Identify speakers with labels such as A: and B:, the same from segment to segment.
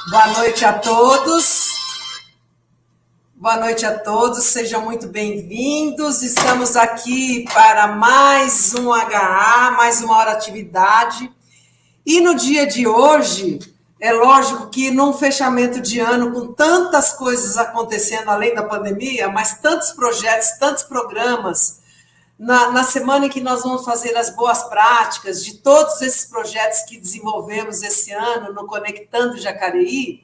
A: Boa noite a todos. Boa noite a todos, sejam muito bem-vindos. Estamos aqui para mais um HA, mais uma hora de atividade. E no dia de hoje, é lógico que num fechamento de ano, com tantas coisas acontecendo além da pandemia, mas tantos projetos, tantos programas, na semana em que nós vamos fazer as boas práticas de todos esses projetos que desenvolvemos esse ano no Conectando Jacareí,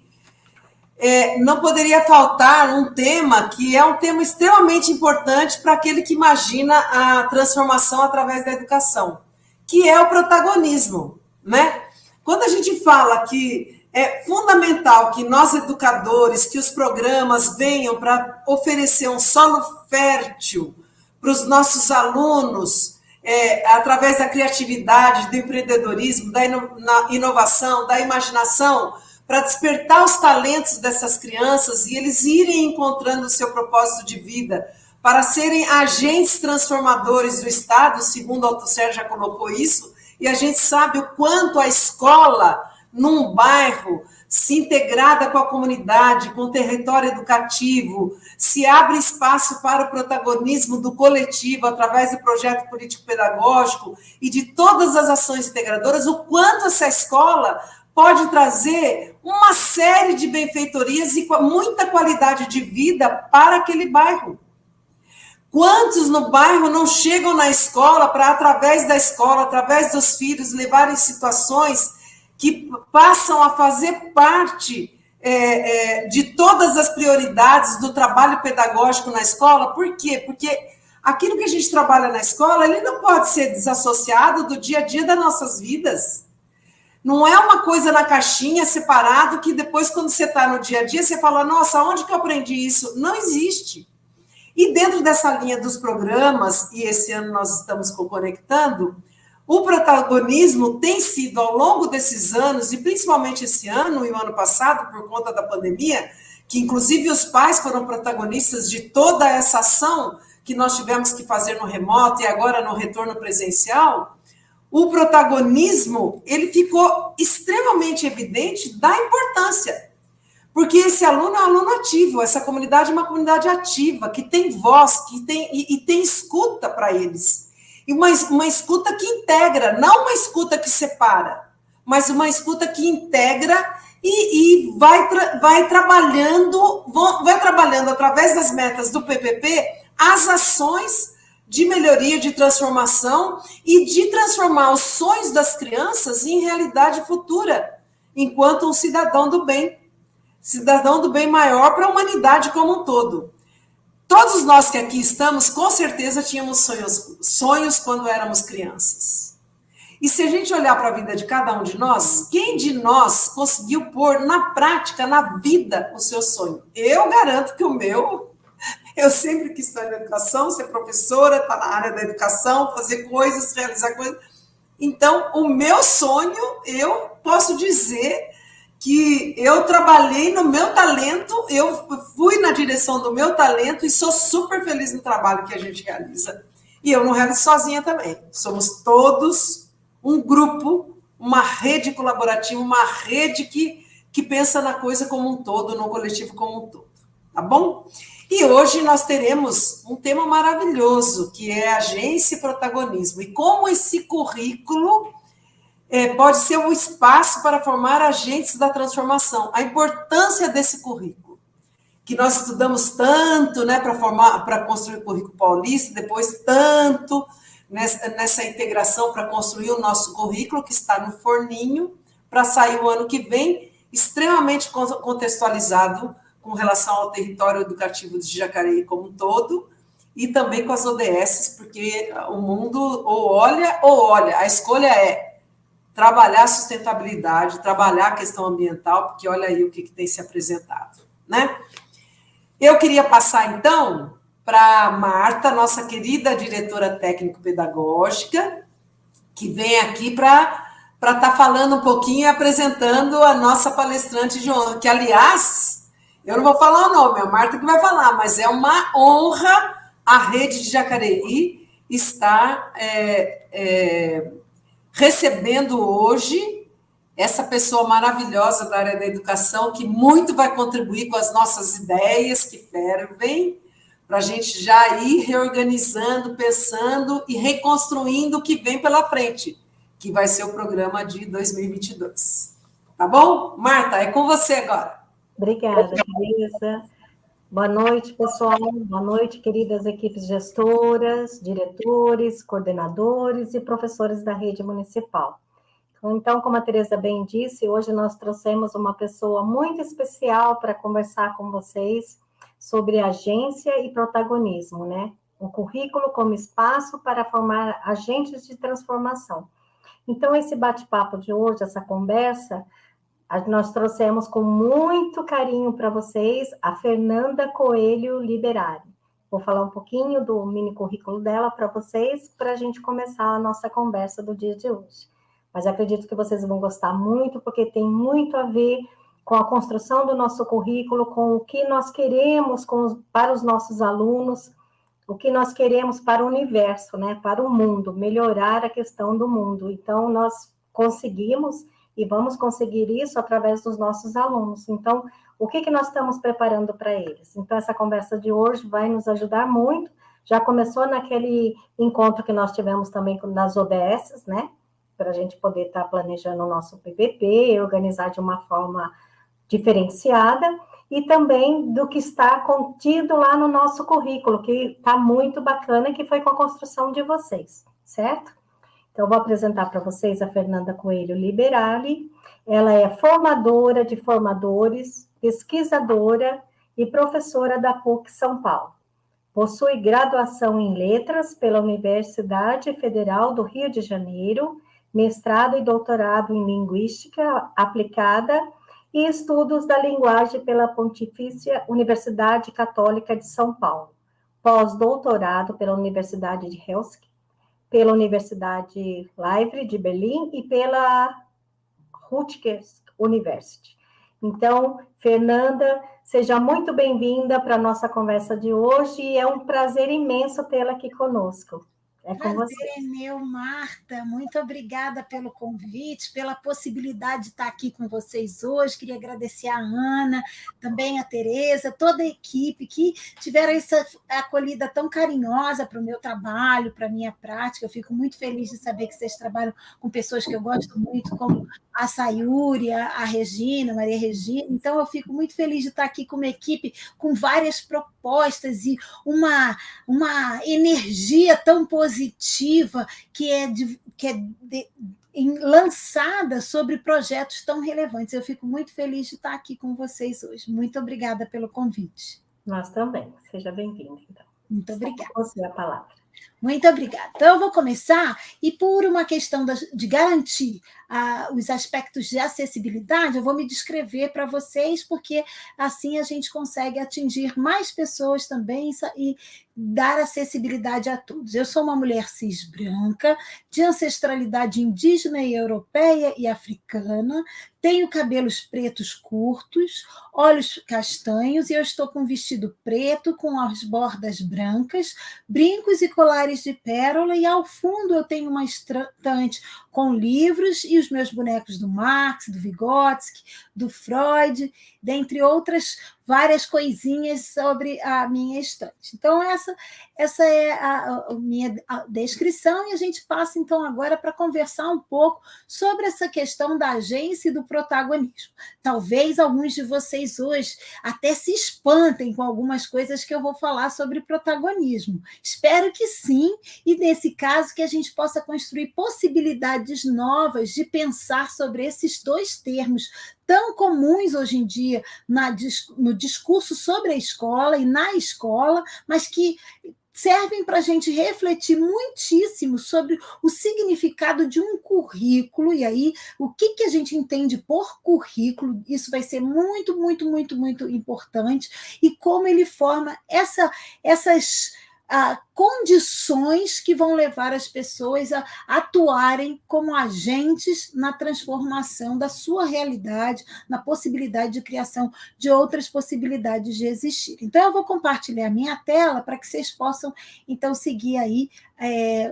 A: não poderia faltar um tema que é um tema extremamente importante para aquele que imagina a transformação através da educação, que é o protagonismo, né? Quando a gente fala que é fundamental que nós, educadores, que os programas venham para oferecer um solo fértil para os nossos alunos, através da criatividade, do empreendedorismo, da inovação, da imaginação, para despertar os talentos dessas crianças e eles irem encontrando o seu propósito de vida, para serem agentes transformadores do Estado, segundo o Althusser já colocou isso, e a gente sabe o quanto a escola, num bairro, se integrada com a comunidade, com o território educativo, se abre espaço para o protagonismo do coletivo através do projeto político-pedagógico e de todas as ações integradoras, o quanto essa escola pode trazer uma série de benfeitorias e muita qualidade de vida para aquele bairro. Quantos no bairro não chegam na escola para, através da escola, através dos filhos, levarem situações que passam a fazer parte de todas as prioridades do trabalho pedagógico na escola? Por quê? Porque aquilo que a gente trabalha na escola, ele não pode ser desassociado do dia a dia das nossas vidas. Não é uma coisa na caixinha, separado, que depois, quando você está no dia a dia, você fala, nossa, onde que eu aprendi isso? Não existe. E dentro dessa linha dos programas, e esse ano nós estamos conectando, o protagonismo tem sido, ao longo desses anos, e principalmente esse ano e o ano passado, por conta da pandemia, que inclusive os pais foram protagonistas de toda essa ação que nós tivemos que fazer no remoto e agora no retorno presencial, o protagonismo, ele ficou extremamente evidente da importância. Porque esse aluno é um aluno ativo, essa comunidade é uma comunidade ativa, que tem voz, que tem escuta para eles. E uma escuta que integra, não uma escuta que separa, mas uma escuta que integra e vai trabalhando através das metas do PPP as ações de melhoria, de transformação e de transformar os sonhos das crianças em realidade futura, enquanto um cidadão do bem maior para a humanidade como um todo. Todos nós que aqui estamos, com certeza, tínhamos sonhos quando éramos crianças. E se a gente olhar para a vida de cada um de nós, quem de nós conseguiu pôr na prática, na vida, o seu sonho? Eu garanto que o meu, eu sempre quis estar na educação, ser professora, estar na área da educação, fazer coisas, realizar coisas. Então, o meu sonho, eu posso dizer que eu trabalhei no meu talento, eu fui na direção do meu talento e sou super feliz no trabalho que a gente realiza. E eu não realizo sozinha também. Somos todos um grupo, uma rede colaborativa, uma rede que pensa na coisa como um todo, no coletivo como um todo. Tá bom? E hoje nós teremos um tema maravilhoso, que é agência e protagonismo. E como esse currículo pode ser um espaço para formar agentes da transformação. A importância desse currículo, que nós estudamos tanto, né, para construir o currículo paulista, depois tanto nessa integração para construir o nosso currículo, que está no forninho, para sair o ano que vem, extremamente contextualizado com relação ao território educativo de Jacareí como um todo, e também com as ODS, porque o mundo ou olha, a escolha é trabalhar a sustentabilidade, trabalhar a questão ambiental, porque olha aí o que tem se apresentado, né? Eu queria passar, então, para a Marta, nossa querida diretora técnico-pedagógica, que vem aqui para estar falando um pouquinho e apresentando a nossa palestrante de honra, que, aliás, eu não vou falar o nome, é a Marta que vai falar, mas é uma honra a rede de Jacareí estar recebendo hoje essa pessoa maravilhosa da área da educação, que muito vai contribuir com as nossas ideias que fervem, para a gente já ir reorganizando, pensando e reconstruindo o que vem pela frente, que vai ser o programa de 2022. Tá bom? Marta, é com você agora.
B: Obrigada, Tereza. Boa noite, pessoal. Boa noite, queridas equipes gestoras, diretores, coordenadores e professores da rede municipal. Então, como a Tereza bem disse, hoje nós trouxemos uma pessoa muito especial para conversar com vocês sobre agência e protagonismo, né? Um currículo como espaço para formar agentes de transformação. Então, esse bate-papo de hoje, essa conversa, nós trouxemos com muito carinho para vocês a Fernanda Coelho Liberari. Vou falar um pouquinho do mini currículo dela para vocês, para a gente começar a nossa conversa do dia de hoje. Mas acredito que vocês vão gostar muito, porque tem muito a ver com a construção do nosso currículo, com o que nós queremos para os nossos alunos, o que nós queremos para o universo, né, para o mundo, melhorar a questão do mundo. Então, nós conseguimos e vamos conseguir isso através dos nossos alunos. Então, o que nós estamos preparando para eles? Então, essa conversa de hoje vai nos ajudar muito. Já começou naquele encontro que nós tivemos também nas OBSs, né? Para a gente poder estar planejando o nosso PPP, organizar de uma forma diferenciada, e também do que está contido lá no nosso currículo, que está muito bacana, que foi com a construção de vocês, certo? Então, vou apresentar para vocês a Fernanda Coelho Liberali. Ela é formadora de formadores, pesquisadora e professora da PUC São Paulo. Possui graduação em Letras pela Universidade Federal do Rio de Janeiro, mestrado e doutorado em Linguística Aplicada e Estudos da Linguagem pela Pontifícia Universidade Católica de São Paulo. Pós-doutorado pela Universidade de Helsinki, pela Universidade Livre de Berlim e pela Rutgers University. Então, Fernanda, seja muito bem-vinda para a nossa conversa de hoje e é um prazer imenso tê-la aqui conosco. É com você.
C: Prazer é meu, Marta. Muito obrigada pelo convite, pela possibilidade de estar aqui com vocês hoje. Queria agradecer a Ana, também a Tereza, toda a equipe que tiveram essa acolhida tão carinhosa para o meu trabalho, para a minha prática. Eu fico muito feliz de saber que vocês trabalham com pessoas que eu gosto muito, como a Sayuri, a Regina, Maria Regina. Então, eu fico muito feliz de estar aqui com uma equipe com várias propostas e uma energia tão positiva que é lançada sobre projetos tão relevantes. Eu fico muito feliz de estar aqui com vocês hoje. Muito obrigada pelo convite.
B: Nós também. Seja bem-vinda, então.
C: Muito obrigada.
B: Com você a palavra.
C: Muito obrigada. Então, eu vou começar, e por uma questão de garantir os aspectos de acessibilidade, eu vou me descrever para vocês, porque assim a gente consegue atingir mais pessoas também e dar acessibilidade a todos. Eu sou uma mulher cis branca, de ancestralidade indígena e europeia e africana, tenho cabelos pretos curtos, olhos castanhos, e eu estou com um vestido preto, com as bordas brancas, brincos e colares de pérola, e ao fundo eu tenho uma estante com livros e os meus bonecos do Marx, do Vygotsky, do Freud, dentre outras várias coisinhas sobre a minha estante. Então, essa é a minha descrição, e a gente passa, então, agora para conversar um pouco sobre essa questão da agência e do protagonismo. Talvez alguns de vocês hoje até se espantem com algumas coisas que eu vou falar sobre protagonismo. Espero que sim, e nesse caso que a gente possa construir possibilidades novas de pensar sobre esses dois termos tão comuns hoje em dia no discurso sobre a escola e na escola, mas que servem para a gente refletir muitíssimo sobre o significado de um currículo, e aí o que a gente entende por currículo, isso vai ser muito, muito, muito, muito importante, e como ele forma essas condições que vão levar as pessoas a atuarem como agentes na transformação da sua realidade, na possibilidade de criação de outras possibilidades de existir. Então, eu vou compartilhar minha tela para que vocês possam, então, seguir aí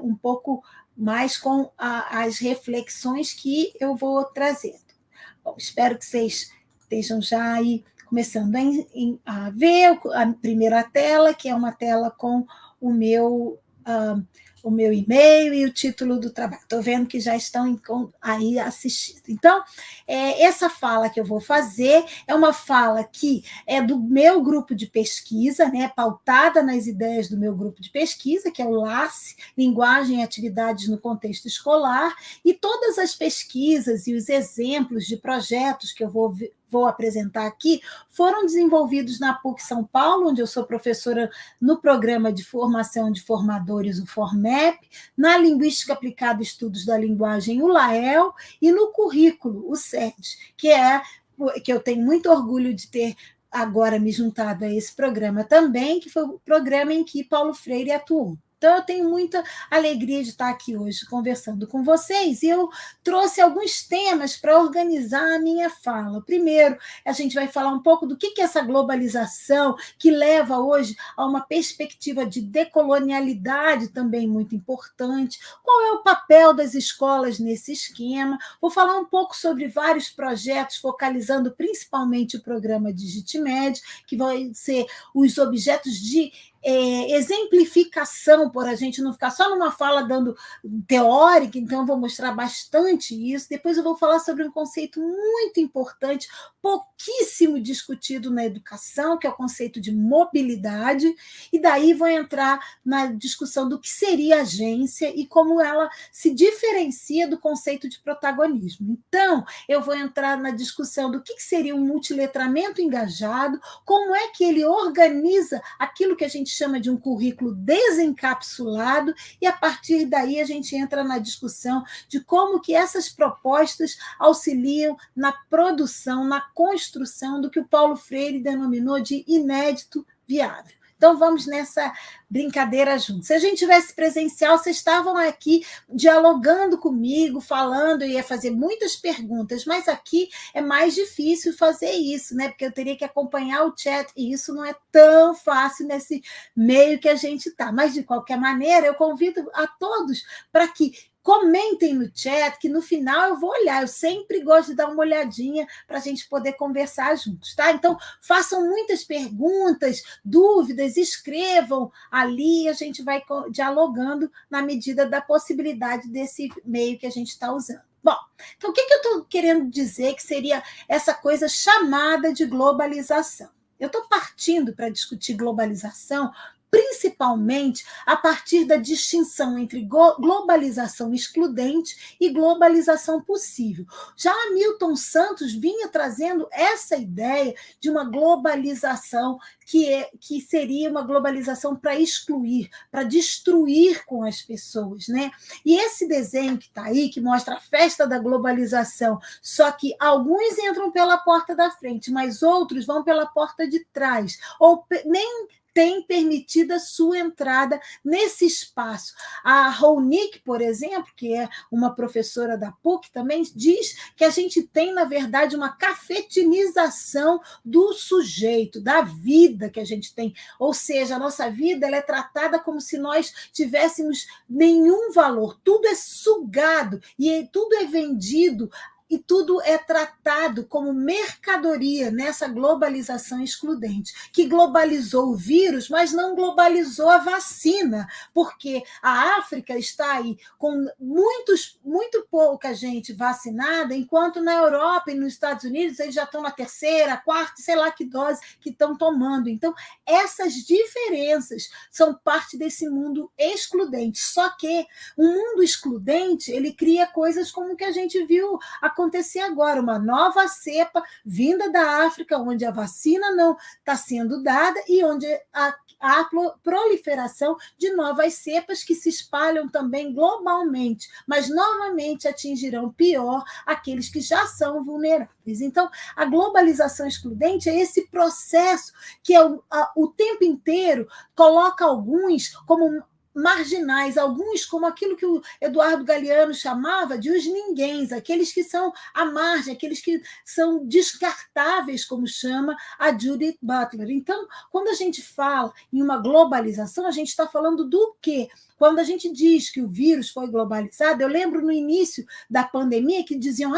C: um pouco mais com as reflexões que eu vou trazendo. Bom, espero que vocês estejam já aí começando a ver a primeira tela, que é uma tela com o meu e-mail e o título do trabalho. Estou vendo que já estão aí assistindo. Então, essa fala que eu vou fazer é uma fala que é do meu grupo de pesquisa, né, pautada nas ideias do meu grupo de pesquisa, que é o LACE, Linguagem e Atividades no Contexto Escolar, e todas as pesquisas e os exemplos de projetos que eu vou apresentar aqui, foram desenvolvidos na PUC São Paulo, onde eu sou professora no programa de formação de formadores, o FORMEP, na Linguística Aplicada Estudos da Linguagem, o LAEL, e no currículo, o SED, que eu tenho muito orgulho de ter agora me juntado a esse programa também, que foi o programa em que Paulo Freire atuou. Então, eu tenho muita alegria de estar aqui hoje conversando com vocês, e eu trouxe alguns temas para organizar a minha fala. Primeiro, a gente vai falar um pouco do que é essa globalização que leva hoje a uma perspectiva de decolonialidade também muito importante. Qual é o papel das escolas nesse esquema? Vou falar um pouco sobre vários projetos, focalizando principalmente o programa DigitMed, que vai ser os objetos de exemplificação, por a gente não ficar só numa fala dando teórica, então eu vou mostrar bastante isso. Depois eu vou falar sobre um conceito muito importante, pouquíssimo discutido na educação, que é o conceito de mobilidade, e daí vou entrar na discussão do que seria agência e como ela se diferencia do conceito de protagonismo. Então, eu vou entrar na discussão do que seria um multiletramento engajado, como é que ele organiza aquilo que a gente chama de um currículo desencapsulado, e a partir daí a gente entra na discussão de como que essas propostas auxiliam na produção, na construção do que o Paulo Freire denominou de inédito viável. Então, vamos nessa brincadeira juntos. Se a gente tivesse presencial, vocês estavam aqui dialogando comigo, falando, eu ia fazer muitas perguntas, mas aqui é mais difícil fazer isso, né? Porque eu teria que acompanhar o chat, e isso não é tão fácil nesse meio que a gente está. Mas, de qualquer maneira, eu convido a todos para que comentem no chat, que no final eu vou olhar. Eu sempre gosto de dar uma olhadinha para a gente poder conversar juntos, tá? Então, façam muitas perguntas, dúvidas, escrevam ali, a gente vai dialogando na medida da possibilidade desse meio que a gente está usando. Bom, então o que eu estou querendo dizer que seria essa coisa chamada de globalização? Eu estou partindo para discutir globalização principalmente a partir da distinção entre globalização excludente e globalização possível. Já Hamilton Santos vinha trazendo essa ideia de uma globalização que seria uma globalização para excluir, para destruir com as pessoas, né? E esse desenho que está aí, que mostra a festa da globalização, só que alguns entram pela porta da frente, mas outros vão pela porta de trás, ou nem tem permitido a sua entrada nesse espaço. A Ronick, por exemplo, que é uma professora da PUC, também diz que a gente tem, na verdade, uma cafetinização do sujeito, da vida que a gente tem. Ou seja, a nossa vida ela é tratada como se nós tivéssemos nenhum valor. Tudo é sugado e tudo é vendido, e tudo é tratado como mercadoria nessa globalização excludente, que globalizou o vírus, mas não globalizou a vacina, porque a África está aí com muito pouca gente vacinada, enquanto na Europa e nos Estados Unidos eles já estão na terceira, quarta, sei lá que dose que estão tomando. Então, essas diferenças são parte desse mundo excludente. Só que o mundo excludente, ele cria coisas como que a gente viu acontecer agora, uma nova cepa vinda da África, onde a vacina não está sendo dada e onde há proliferação de novas cepas que se espalham também globalmente, mas novamente atingirão pior aqueles que já são vulneráveis. Então, a globalização excludente é esse processo que o tempo inteiro coloca alguns como marginais, alguns como aquilo que o Eduardo Galeano chamava de os ninguéms, aqueles que são à margem, aqueles que são descartáveis, como chama a Judith Butler. Então, quando a gente fala em uma globalização, a gente está falando do quê? Quando a gente diz que o vírus foi globalizado, eu lembro no início da pandemia que diziam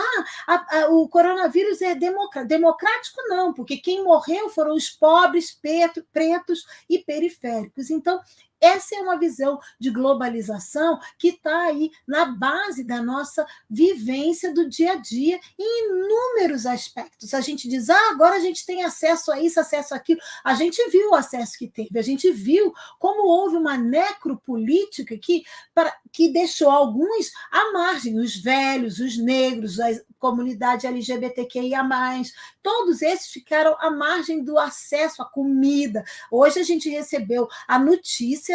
C: o coronavírus é democrático, não, porque quem morreu foram os pobres, pretos e periféricos. Então, essa é uma visão de globalização que está aí na base da nossa vivência do dia a dia em inúmeros aspectos. A gente diz, agora a gente tem acesso a isso, acesso àquilo. A gente viu o acesso que teve, a gente viu como houve uma necropolítica que deixou alguns à margem, os velhos, os negros, a comunidade LGBTQIA+, todos esses ficaram à margem do acesso à comida. Hoje a gente recebeu a notícia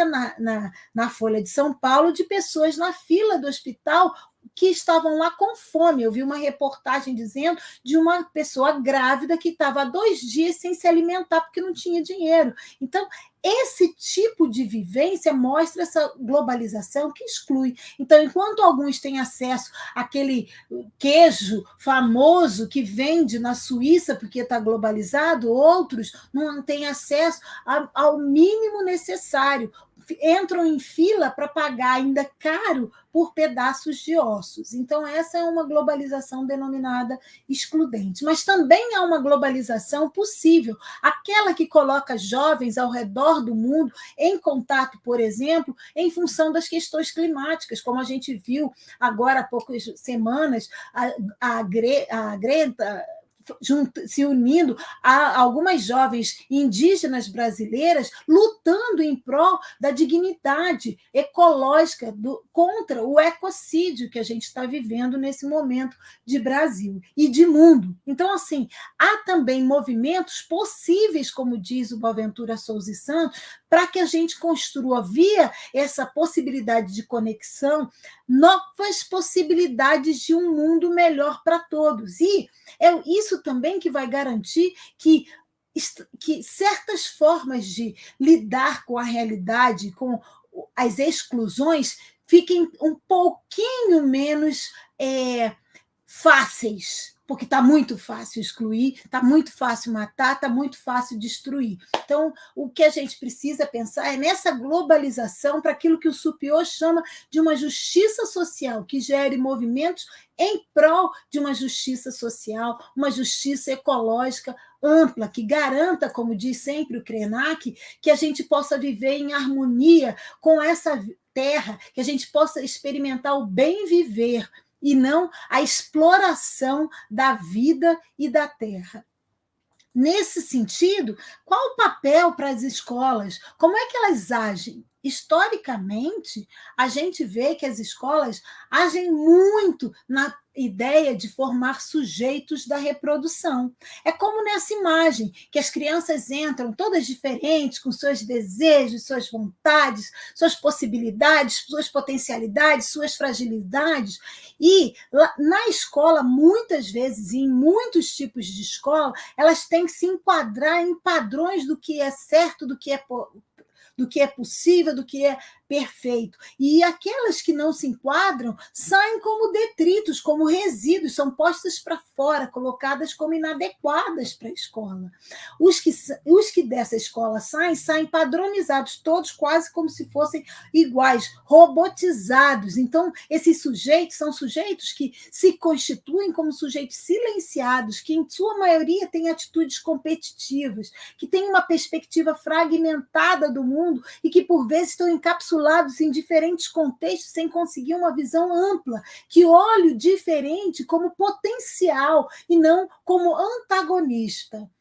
C: na Folha de São Paulo de pessoas na fila do hospital que estavam lá com fome. Eu vi uma reportagem dizendo de uma pessoa grávida que estava há 2 dias sem se alimentar porque não tinha dinheiro. Então, esse tipo de vivência mostra essa globalização que exclui. Então, enquanto alguns têm acesso àquele queijo famoso que vende na Suíça porque está globalizado, outros não têm acesso ao mínimo necessário. Entram em fila para pagar ainda caro por pedaços de ossos. Então, essa é uma globalização denominada excludente. Mas também há uma globalização possível, aquela que coloca jovens ao redor do mundo em contato, por exemplo, em função das questões climáticas, como a gente viu agora há poucas semanas, a Greta se unindo a algumas jovens indígenas brasileiras lutando em prol da dignidade ecológica contra o ecocídio que a gente está vivendo nesse momento de Brasil e de mundo. Então, assim, há também movimentos possíveis, como diz o Boaventura Souza e Santos, para que a gente construa, via essa possibilidade de conexão, novas possibilidades de um mundo melhor para todos. E é isso também que vai garantir que certas formas de lidar com a realidade, com as exclusões, fiquem um pouquinho menos fáceis, porque está muito fácil excluir, está muito fácil matar, está muito fácil destruir. Então, o que a gente precisa pensar é nessa globalização para aquilo que o Supiô chama de uma justiça social, que gere movimentos em prol de uma justiça social, uma justiça ecológica ampla, que garanta, como diz sempre o Krenak, que a gente possa viver em harmonia com essa terra, que a gente possa experimentar o bem viver, e não a exploração da vida e da terra. Nesse sentido, qual o papel para as escolas? Como é que elas agem? Historicamente, a gente vê que as escolas agem muito na ideia de formar sujeitos da reprodução. É como nessa imagem, que as crianças entram todas diferentes, com seus desejos, suas vontades, suas possibilidades, suas potencialidades, suas fragilidades. E na escola, muitas vezes, em muitos tipos de escola, elas têm que se enquadrar em padrões do que é certo, do que é possível, do que é perfeito. E aquelas que não se enquadram saem como detritos, como resíduos, são postas para fora, colocadas como inadequadas para a escola. Os que dessa escola saem padronizados, todos quase como se fossem iguais, robotizados. Então, esses sujeitos são sujeitos que se constituem como sujeitos silenciados, que, em sua maioria, têm atitudes competitivas, que têm uma perspectiva fragmentada do mundo e que, por vezes, estão encapsulados em diferentes contextos sem conseguir uma visão ampla, que olhe o diferente como potencial e não como antagonista.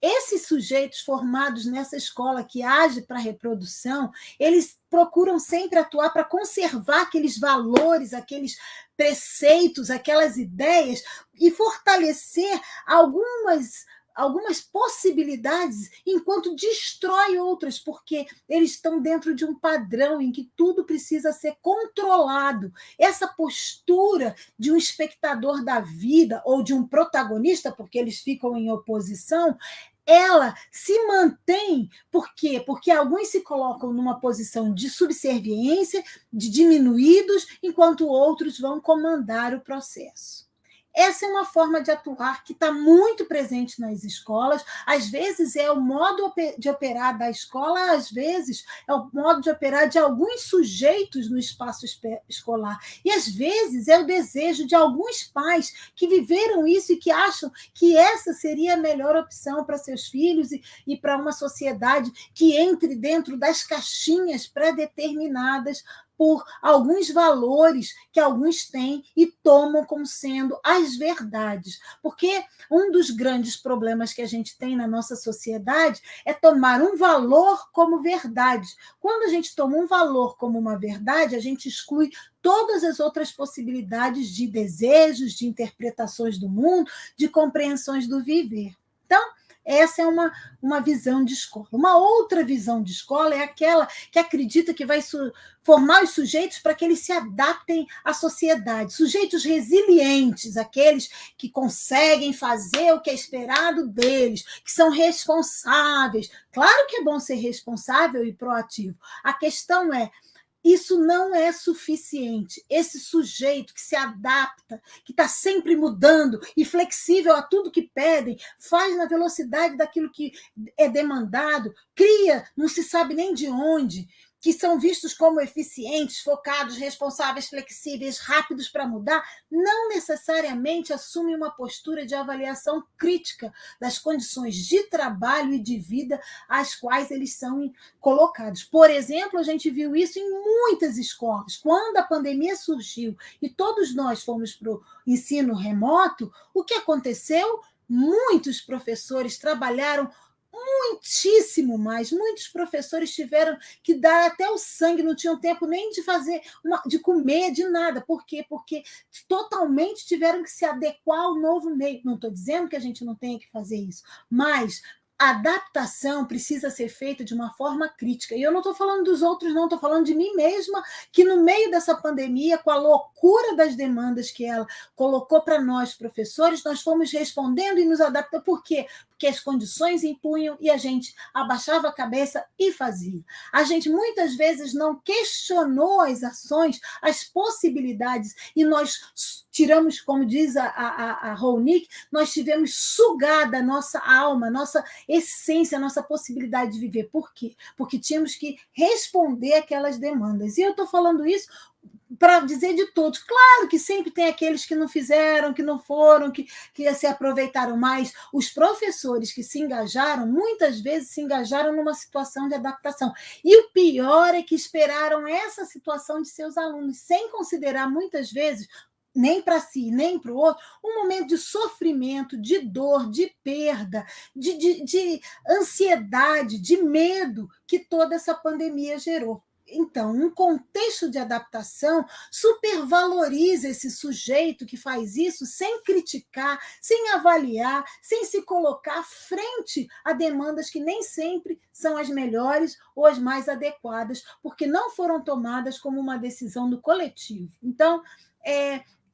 C: Esses sujeitos formados nessa escola que age para a reprodução, eles procuram sempre atuar para conservar aqueles valores, aqueles preceitos, aquelas ideias e fortalecer algumas possibilidades, enquanto destrói outras, porque eles estão dentro de um padrão em que tudo precisa ser controlado. Essa postura de um espectador da vida ou de um protagonista, porque eles ficam em oposição, ela se mantém, por quê? Porque alguns se colocam numa posição de subserviência, de diminuídos, enquanto outros vão comandar o processo. Essa é uma forma de atuar que está muito presente nas escolas. Às vezes é o modo de operar da escola, às vezes é o modo de operar de alguns sujeitos no espaço escolar. E às vezes é o desejo de alguns pais que viveram isso e que acham que essa seria a melhor opção para seus filhos e para uma sociedade que entre dentro das caixinhas pré-determinadas por alguns valores que alguns têm e tomam como sendo as verdades. Porque um dos grandes problemas que a gente tem na nossa sociedade é tomar um valor como verdade. Quando a gente toma um valor como uma verdade, a gente exclui todas as outras possibilidades de desejos, de interpretações do mundo, de compreensões do viver. Então, essa é uma visão de escola. Uma outra visão de escola é aquela que acredita que vai formar os sujeitos para que eles se adaptem à sociedade. Sujeitos resilientes, aqueles que conseguem fazer o que é esperado deles, que são responsáveis. Claro que é bom ser responsável e proativo. A questão é, isso não é suficiente. Esse sujeito que se adapta, que está sempre mudando e flexível a tudo que pedem, faz na velocidade daquilo que é demandado, cria, não se sabe nem de onde, que são vistos como eficientes, focados, responsáveis, flexíveis, rápidos para mudar, não necessariamente assumem uma postura de avaliação crítica das condições de trabalho e de vida às quais eles são colocados. Por exemplo, a gente viu isso em muitas escolas. Quando a pandemia surgiu e todos nós fomos para o ensino remoto, o que aconteceu? Muitos professores trabalharam muitíssimo mais. Muitos professores tiveram que dar até o sangue, não tinham tempo nem de fazer, de comer, de nada. Por quê? Porque totalmente tiveram que se adequar ao novo meio. Não estou dizendo que a gente não tenha que fazer isso, mas a adaptação precisa ser feita de uma forma crítica. E eu não estou falando dos outros, não, estou falando de mim mesma, que no meio dessa pandemia, com a loucura das demandas que ela colocou para nós, professores, nós fomos respondendo e nos adaptando. Por quê? Porque as condições impunham e a gente abaixava a cabeça e fazia. A gente muitas vezes não questionou as ações, as possibilidades, e nós tiramos, como diz a Ronick, nós tivemos sugada a nossa alma, a nossa essência, a nossa possibilidade de viver. Por quê? Porque tínhamos que responder aquelas demandas. E eu estou falando isso para dizer de todos. Claro que sempre tem aqueles que não fizeram, que não foram, que se aproveitaram mais. Os professores que se engajaram, muitas vezes se engajaram numa situação de adaptação. E o pior é que esperaram essa situação de seus alunos, sem considerar, muitas vezes, nem para si, nem para o outro, um momento de sofrimento, de dor, de perda, de ansiedade, de medo que toda essa pandemia gerou. Então, um contexto de adaptação supervaloriza esse sujeito que faz isso sem criticar, sem avaliar, sem se colocar frente a demandas que nem sempre são as melhores ou as mais adequadas, porque não foram tomadas como uma decisão do coletivo. Então,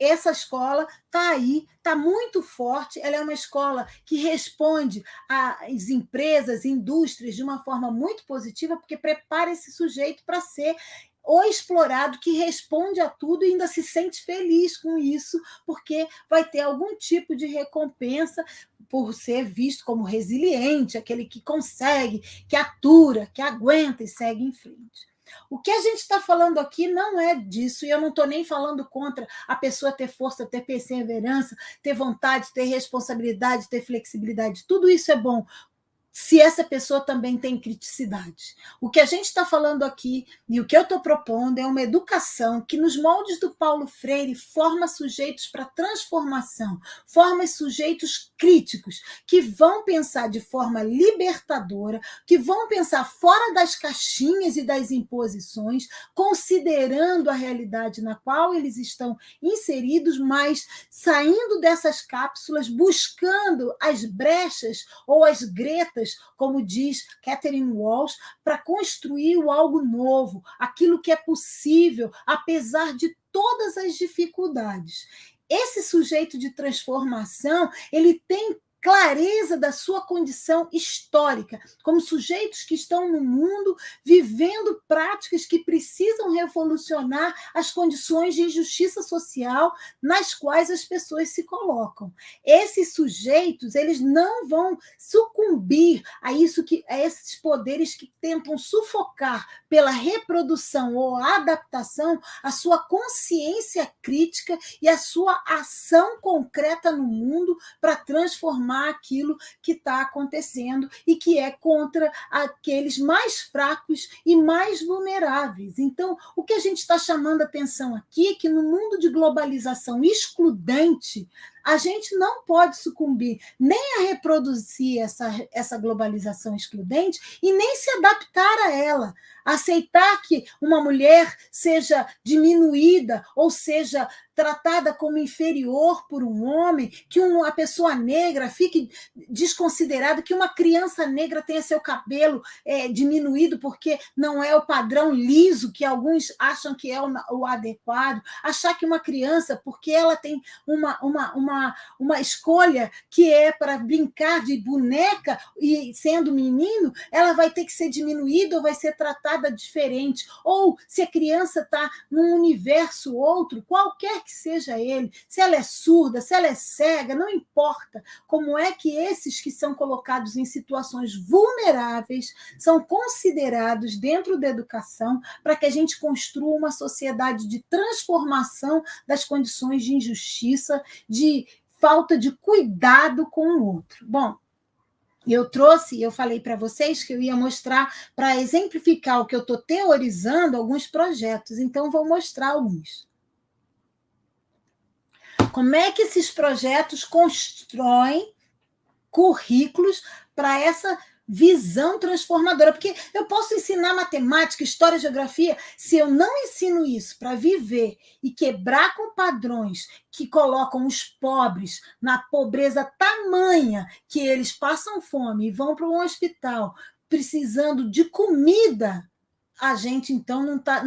C: essa escola está aí, está muito forte, ela é uma escola que responde às empresas, indústrias, de uma forma muito positiva, porque prepara esse sujeito para ser o explorado que responde a tudo e ainda se sente feliz com isso, porque vai ter algum tipo de recompensa por ser visto como resiliente, aquele que consegue, que atura, que aguenta e segue em frente. O que a gente está falando aqui não é disso, e eu não estou nem falando contra a pessoa ter força, ter perseverança, ter vontade, ter responsabilidade, ter flexibilidade. Tudo isso é bom, se essa pessoa também tem criticidade. O que a gente está falando aqui e o que eu estou propondo é uma educação que, nos moldes do Paulo Freire, forma sujeitos para transformação, forma sujeitos críticos, que vão pensar de forma libertadora, que vão pensar fora das caixinhas e das imposições, considerando a realidade na qual eles estão inseridos, mas saindo dessas cápsulas, buscando as brechas ou as gretas, como diz Catherine Walsh, para construir o algo novo, aquilo que é possível, apesar de todas as dificuldades. Esse sujeito de transformação, ele tem clareza da sua condição histórica, como sujeitos que estão no mundo vivendo práticas que precisam revolucionar as condições de injustiça social nas quais as pessoas se colocam. Esses sujeitos, eles não vão sucumbir a esses poderes que tentam sufocar pela reprodução ou adaptação a sua consciência crítica e a sua ação concreta no mundo para transformar aquilo que está acontecendo e que é contra aqueles mais fracos e mais vulneráveis. Então, o que a gente está chamando a atenção aqui é que no mundo de globalização excludente, a gente não pode sucumbir nem a reproduzir essa globalização excludente e nem se adaptar a ela. Aceitar que uma mulher seja diminuída ou seja tratada como inferior por um homem, que uma pessoa negra fique desconsiderada, que uma criança negra tenha seu cabelo diminuído porque não é o padrão liso que alguns acham que é o adequado, achar que uma criança, porque ela tem uma escolha que é para brincar de boneca e sendo menino, ela vai ter que ser diminuída ou vai ser tratada diferente, ou se a criança está num universo outro, qualquer que seja ele, se ela é surda, se ela é cega, não importa. Como é que esses que são colocados em situações vulneráveis são considerados dentro da educação para que a gente construa uma sociedade de transformação das condições de injustiça, de falta de cuidado com o outro. Bom, eu falei para vocês que eu ia mostrar, para exemplificar o que eu estou teorizando, alguns projetos, então vou mostrar alguns. Como é que esses projetos constroem currículos para essa visão transformadora? Porque eu posso ensinar matemática, história, geografia, se eu não ensino isso para viver e quebrar com padrões que colocam os pobres na pobreza tamanha que eles passam fome e vão para um hospital precisando de comida, a gente, então, não está.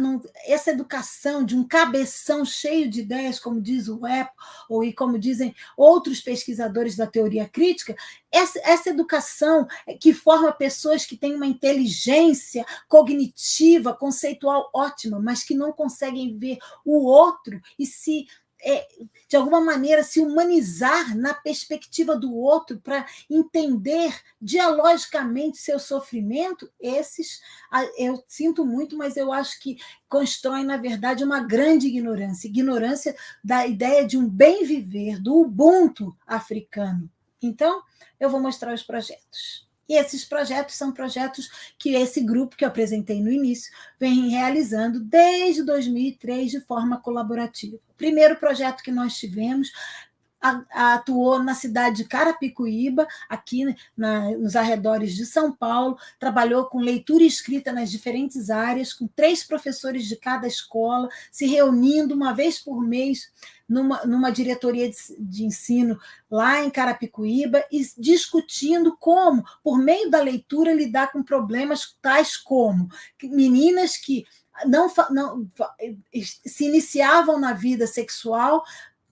C: Essa educação de um cabeção cheio de ideias, como diz o Webb, ou como dizem outros pesquisadores da teoria crítica, essa educação que forma pessoas que têm uma inteligência cognitiva, conceitual ótima, mas que não conseguem ver o outro e de alguma maneira, se humanizar na perspectiva do outro para entender dialogicamente seu sofrimento, esses, eu sinto muito, mas eu acho que constroem, na verdade, uma grande ignorância da ideia de um bem viver, do Ubuntu africano. Então, eu vou mostrar os projetos. E esses projetos são projetos que esse grupo que eu apresentei no início vem realizando desde 2003 de forma colaborativa. O primeiro projeto que nós tivemos atuou na cidade de Carapicuíba, aqui nos arredores de São Paulo, trabalhou com leitura e escrita nas diferentes áreas, com 3 professores de cada escola, se reunindo uma vez por mês numa diretoria de ensino lá em Carapicuíba e discutindo como, por meio da leitura, lidar com problemas tais como meninas que não se iniciavam na vida sexual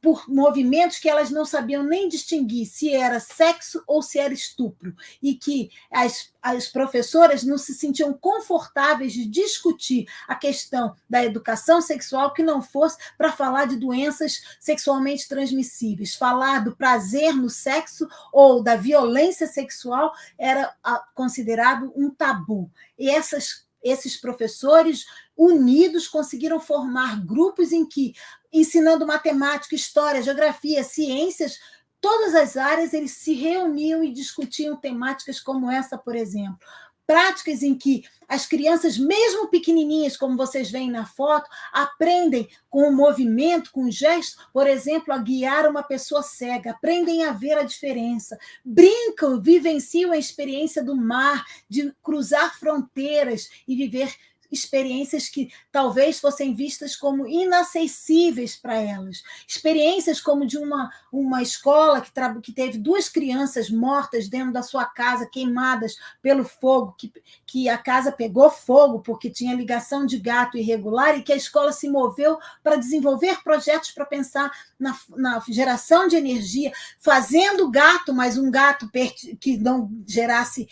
C: por movimentos que elas não sabiam nem distinguir se era sexo ou se era estupro, e que as professoras não se sentiam confortáveis de discutir a questão da educação sexual que não fosse para falar de doenças sexualmente transmissíveis. Falar do prazer no sexo ou da violência sexual era considerado um tabu. E esses professores unidos conseguiram formar grupos em que, ensinando matemática, história, geografia, ciências, todas as áreas, eles se reuniam e discutiam temáticas como essa, por exemplo. Práticas em que as crianças, mesmo pequenininhas, como vocês veem na foto, aprendem com o movimento, com o gesto, por exemplo, a guiar uma pessoa cega, aprendem a ver a diferença, brincam, vivenciam a experiência do mar, de cruzar fronteiras e viver experiências que talvez fossem vistas como inacessíveis para elas. Experiências como de uma escola que teve 2 crianças mortas dentro da sua casa, queimadas pelo fogo, que que a casa pegou fogo porque tinha ligação de gato irregular e que a escola se moveu para desenvolver projetos para pensar na geração de energia, fazendo gato, mas um gato que não gerasse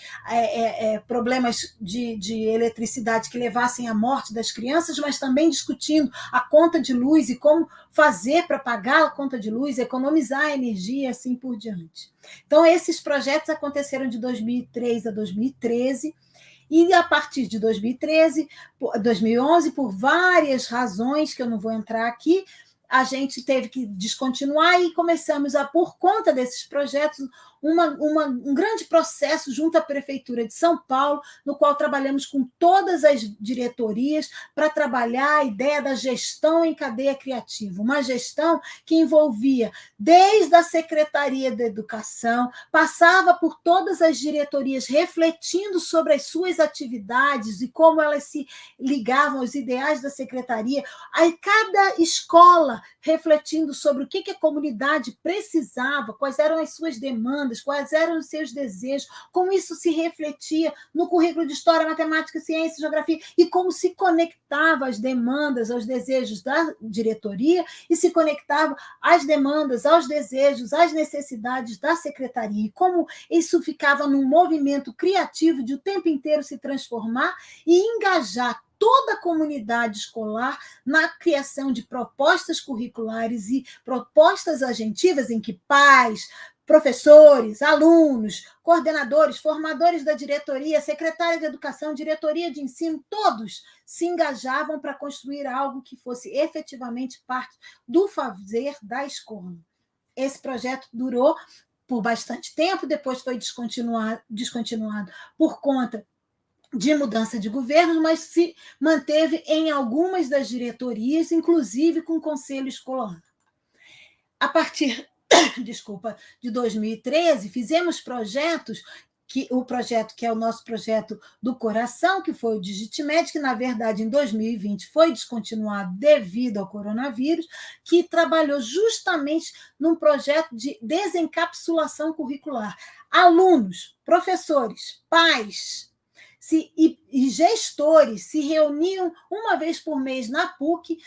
C: problemas de eletricidade que levassem à morte das crianças, mas também discutindo a conta de luz e como fazer para pagar a conta de luz, economizar energia e assim por diante. Então, esses projetos aconteceram de 2003 a 2013, e a partir de 2011, por várias razões que eu não vou entrar aqui, a gente teve que descontinuar e começamos por conta desses projetos, um grande processo junto à Prefeitura de São Paulo, no qual trabalhamos com todas as diretorias para trabalhar a ideia da gestão em cadeia criativa, uma gestão que envolvia desde a Secretaria da Educação, passava por todas as diretorias, refletindo sobre as suas atividades e como elas se ligavam aos ideais da Secretaria, a cada escola refletindo sobre o que a comunidade precisava, quais eram as suas demandas, quais eram os seus desejos, como isso se refletia no currículo de História, Matemática, Ciência e Geografia, e como se conectava às demandas, aos desejos da diretoria, e se conectava às demandas, aos desejos, às necessidades da secretaria, e como isso ficava num movimento criativo de o tempo inteiro se transformar e engajar toda a comunidade escolar na criação de propostas curriculares e propostas agentivas em que pais, professores, alunos, coordenadores, formadores da diretoria, secretária de educação, diretoria de ensino, todos se engajavam para construir algo que fosse efetivamente parte do fazer da escola. Esse projeto durou por bastante tempo, depois foi descontinuado por conta de mudança de governo, mas se manteve em algumas das diretorias, inclusive com o conselho escolar. A partir, de 2013, fizemos projetos, o projeto que é o nosso projeto do coração, que foi o DigitMed, que, na verdade, em 2020 foi descontinuado devido ao coronavírus, que trabalhou justamente num projeto de desencapsulação curricular. Alunos, professores, pais e gestores se reuniam uma vez por mês na PUC,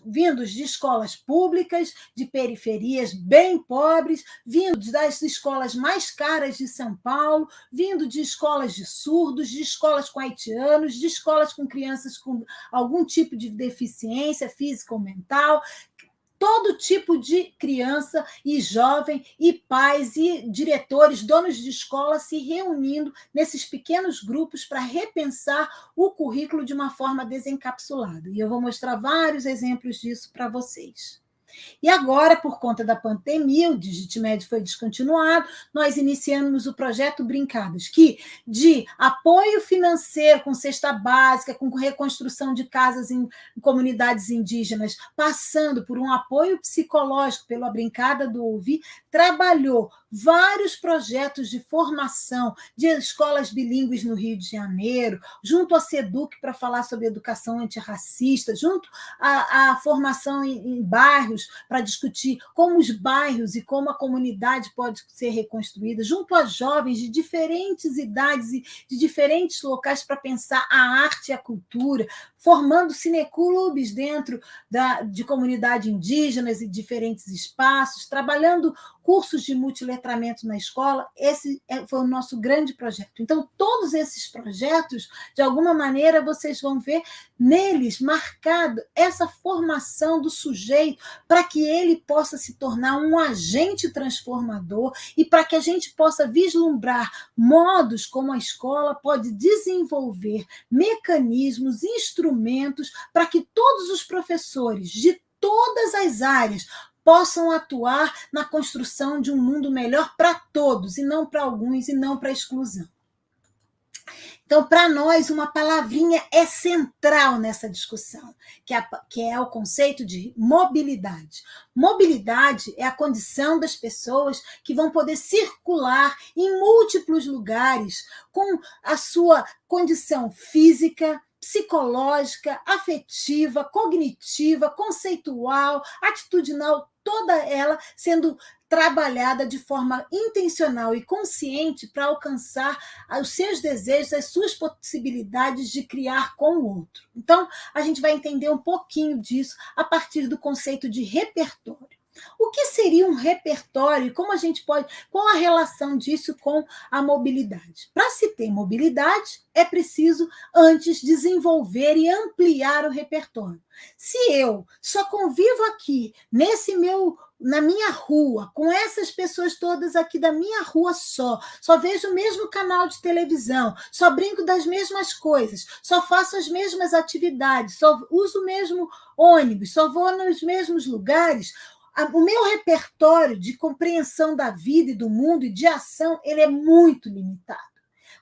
C: vindos de escolas públicas, de periferias bem pobres, vindos das escolas mais caras de São Paulo, vindo de escolas de surdos, de escolas com haitianos, de escolas com crianças com algum tipo de deficiência física ou mental, todo tipo de criança e jovem, e pais, e diretores, donos de escola se reunindo nesses pequenos grupos para repensar o currículo de uma forma desencapsulada. E eu vou mostrar vários exemplos disso para vocês. E agora, por conta da pandemia, o DigitMed foi descontinuado, nós iniciamos o projeto Brincadas, que de apoio financeiro com cesta básica, com reconstrução de casas em comunidades indígenas, passando por um apoio psicológico pela Brincada do Ouvir, trabalhou vários projetos de formação de escolas bilíngues no Rio de Janeiro, junto à SEDUC para falar sobre educação antirracista, junto à formação em bairros para discutir como os bairros e como a comunidade pode ser reconstruída, junto a jovens de diferentes idades e de diferentes locais para pensar a arte e a cultura, formando cineclubes dentro de comunidade indígenas e diferentes espaços, trabalhando cursos de multiletramento na escola. Esse foi o nosso grande projeto. Então, todos esses projetos, de alguma maneira, vocês vão ver neles marcado essa formação do sujeito para que ele possa se tornar um agente transformador e para que a gente possa vislumbrar modos como a escola pode desenvolver mecanismos, instrumentos para que todos os professores de todas as áreas possam atuar na construção de um mundo melhor para todos, e não para alguns, e não para a exclusão. Então, para nós, uma palavrinha é central nessa discussão, que é o conceito de mobilidade. Mobilidade é a condição das pessoas que vão poder circular em múltiplos lugares com a sua condição física, psicológica, afetiva, cognitiva, conceitual, atitudinal, toda ela sendo trabalhada de forma intencional e consciente para alcançar os seus desejos, as suas possibilidades de criar com o outro. Então, a gente vai entender um pouquinho disso a partir do conceito de repertório. O que seria um repertório e como a gente pode, qual a relação disso com a mobilidade? Para se ter mobilidade, é preciso antes desenvolver e ampliar o repertório. Se eu só convivo aqui na minha rua, com essas pessoas todas aqui da minha rua só vejo o mesmo canal de televisão, só brinco das mesmas coisas, só faço as mesmas atividades, só uso o mesmo ônibus, só vou nos mesmos lugares, o meu repertório de compreensão da vida e do mundo e de ação, ele é muito limitado.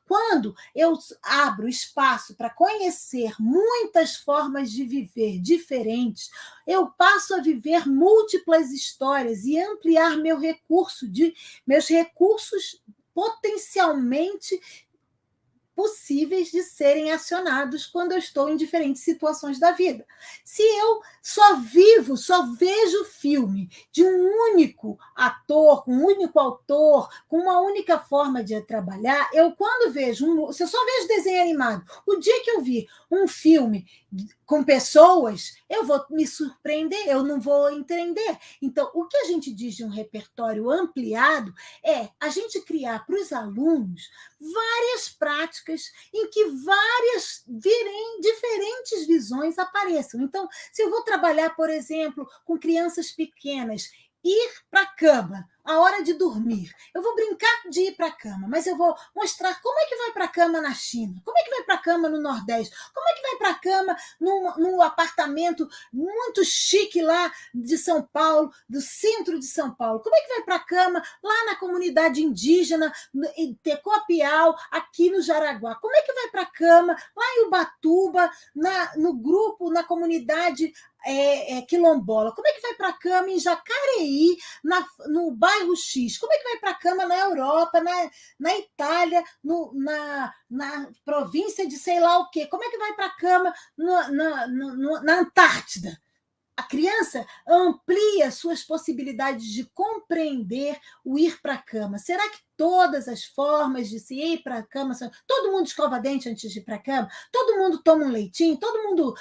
C: Quando eu abro espaço para conhecer muitas formas de viver diferentes, eu passo a viver múltiplas histórias e ampliar meus recursos potencialmente possíveis de serem acionados quando eu estou em diferentes situações da vida. Se eu só vejo filme de um único ator, com um único autor, com uma única forma de trabalhar, se eu só vejo desenho animado, o dia que eu vi um filme com pessoas, eu vou me surpreender, eu não vou entender. Então, o que a gente diz de um repertório ampliado é a gente criar para os alunos várias práticas em que diferentes visões apareçam. Então, se eu vou trabalhar, por exemplo, com crianças pequenas, ir para a cama, a hora de dormir. Eu vou brincar de ir para a cama, mas eu vou mostrar como é que vai para a cama na China, como é que vai para a cama no Nordeste, como é que vai para a cama num apartamento muito chique lá de São Paulo, do centro de São Paulo, como é que vai para a cama lá na comunidade indígena, em Tecopial, aqui no Jaraguá, como é que vai para a cama lá em Ubatuba, no grupo, na comunidade quilombola, como é que vai para a cama em Jacareí, no bairro X, como é que vai para a cama na Europa, na Itália, na província de sei lá o quê, como é que vai para a cama na Antártida? A criança amplia suas possibilidades de compreender o ir para a cama. Será que todas as formas de se ir para a cama são... Todo mundo escova dente antes de ir para a cama? Todo mundo toma um leitinho? Todo mundo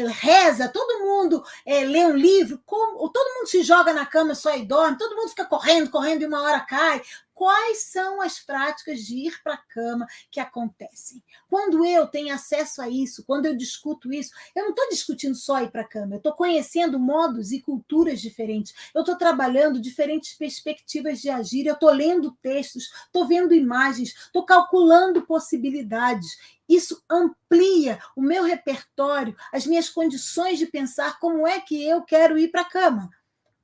C: reza? Todo mundo lê um livro? Todo mundo se joga na cama só e dorme? Todo mundo fica correndo e uma hora cai? Quais são as práticas de ir para a cama que acontecem? Quando eu tenho acesso a isso, quando eu discuto isso, eu não estou discutindo só ir para a cama, eu estou conhecendo modos e culturas diferentes, eu estou trabalhando diferentes perspectivas de agir, eu estou lendo textos, estou vendo imagens, estou calculando possibilidades. Isso amplia o meu repertório, as minhas condições de pensar como é que eu quero ir para a cama,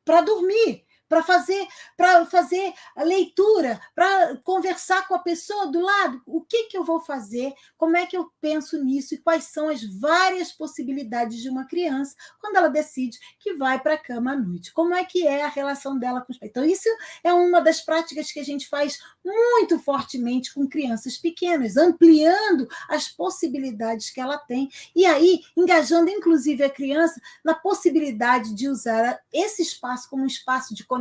C: para dormir, para fazer a leitura, para conversar com a pessoa do lado. O que eu vou fazer? Como é que eu penso nisso? E quais são as várias possibilidades de uma criança quando ela decide que vai para a cama à noite? Como é que é a relação dela com os pais? Então, isso é uma das práticas que a gente faz muito fortemente com crianças pequenas, ampliando as possibilidades que ela tem e aí engajando, inclusive, a criança na possibilidade de usar esse espaço como um espaço de conexão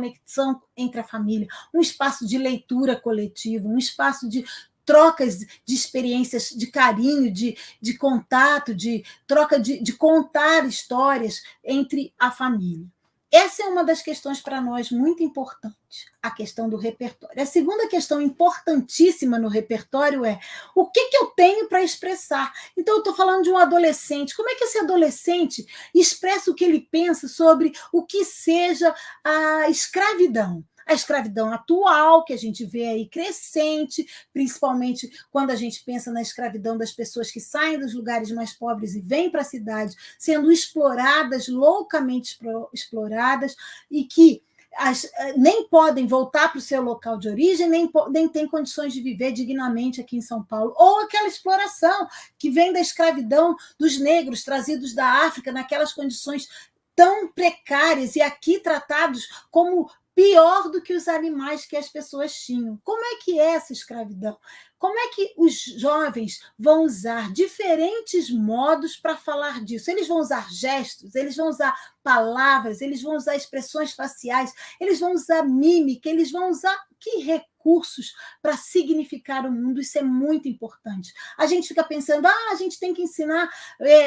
C: entre a família, um espaço de leitura coletiva, um espaço de trocas de experiências, de carinho, de contato, de troca de contar histórias entre a família. Essa é uma das questões para nós muito importante, a questão do repertório. A segunda questão importantíssima no repertório é o que eu tenho para expressar. Então, eu estou falando de um adolescente. Como é que esse adolescente expressa o que ele pensa sobre o que seja a escravidão? A escravidão atual, que a gente vê aí crescente, principalmente quando a gente pensa na escravidão das pessoas que saem dos lugares mais pobres e vêm para a cidade, sendo exploradas, loucamente exploradas, e que nem podem voltar para o seu local de origem, nem têm condições de viver dignamente aqui em São Paulo. Ou aquela exploração que vem da escravidão dos negros trazidos da África, naquelas condições tão precárias e aqui tratados como pior do que os animais que as pessoas tinham. Como é que é essa escravidão? como é que os jovens vão usar diferentes modos para falar disso? Eles vão usar gestos, eles vão usar palavras, eles vão usar expressões faciais, eles vão usar mímica, eles vão usar que recursos para significar o mundo? Isso é muito importante. A gente fica pensando, a gente tem que ensinar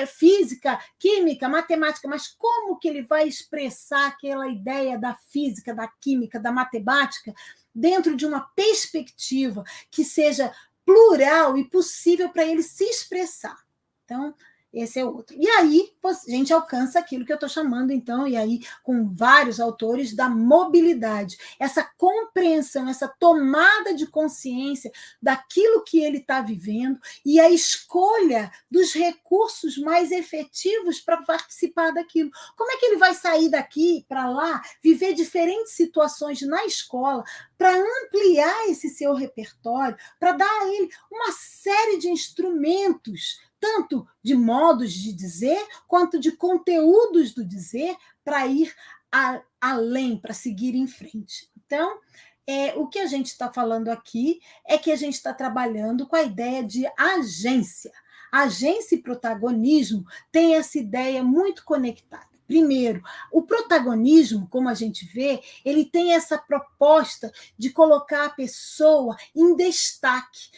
C: física, química, matemática, mas como que ele vai expressar aquela ideia da física, da química, da matemática dentro de uma perspectiva que seja plural e possível para ele se expressar? Então, esse é outro. E aí, a gente alcança aquilo que eu estou chamando, então, e aí, com vários autores, da mobilidade. Essa compreensão, essa tomada de consciência daquilo que ele está vivendo e a escolha dos recursos mais efetivos para participar daquilo. Como é que ele vai sair daqui para lá, viver diferentes situações na escola, para ampliar esse seu repertório, para dar a ele uma série de instrumentos, tanto de modos de dizer, quanto de conteúdos do dizer, para ir além, para seguir em frente. Então, o que a gente está falando aqui é que a gente está trabalhando com a ideia de agência. Agência e protagonismo têm essa ideia muito conectada. Primeiro, o protagonismo, como a gente vê, ele tem essa proposta de colocar a pessoa em destaque.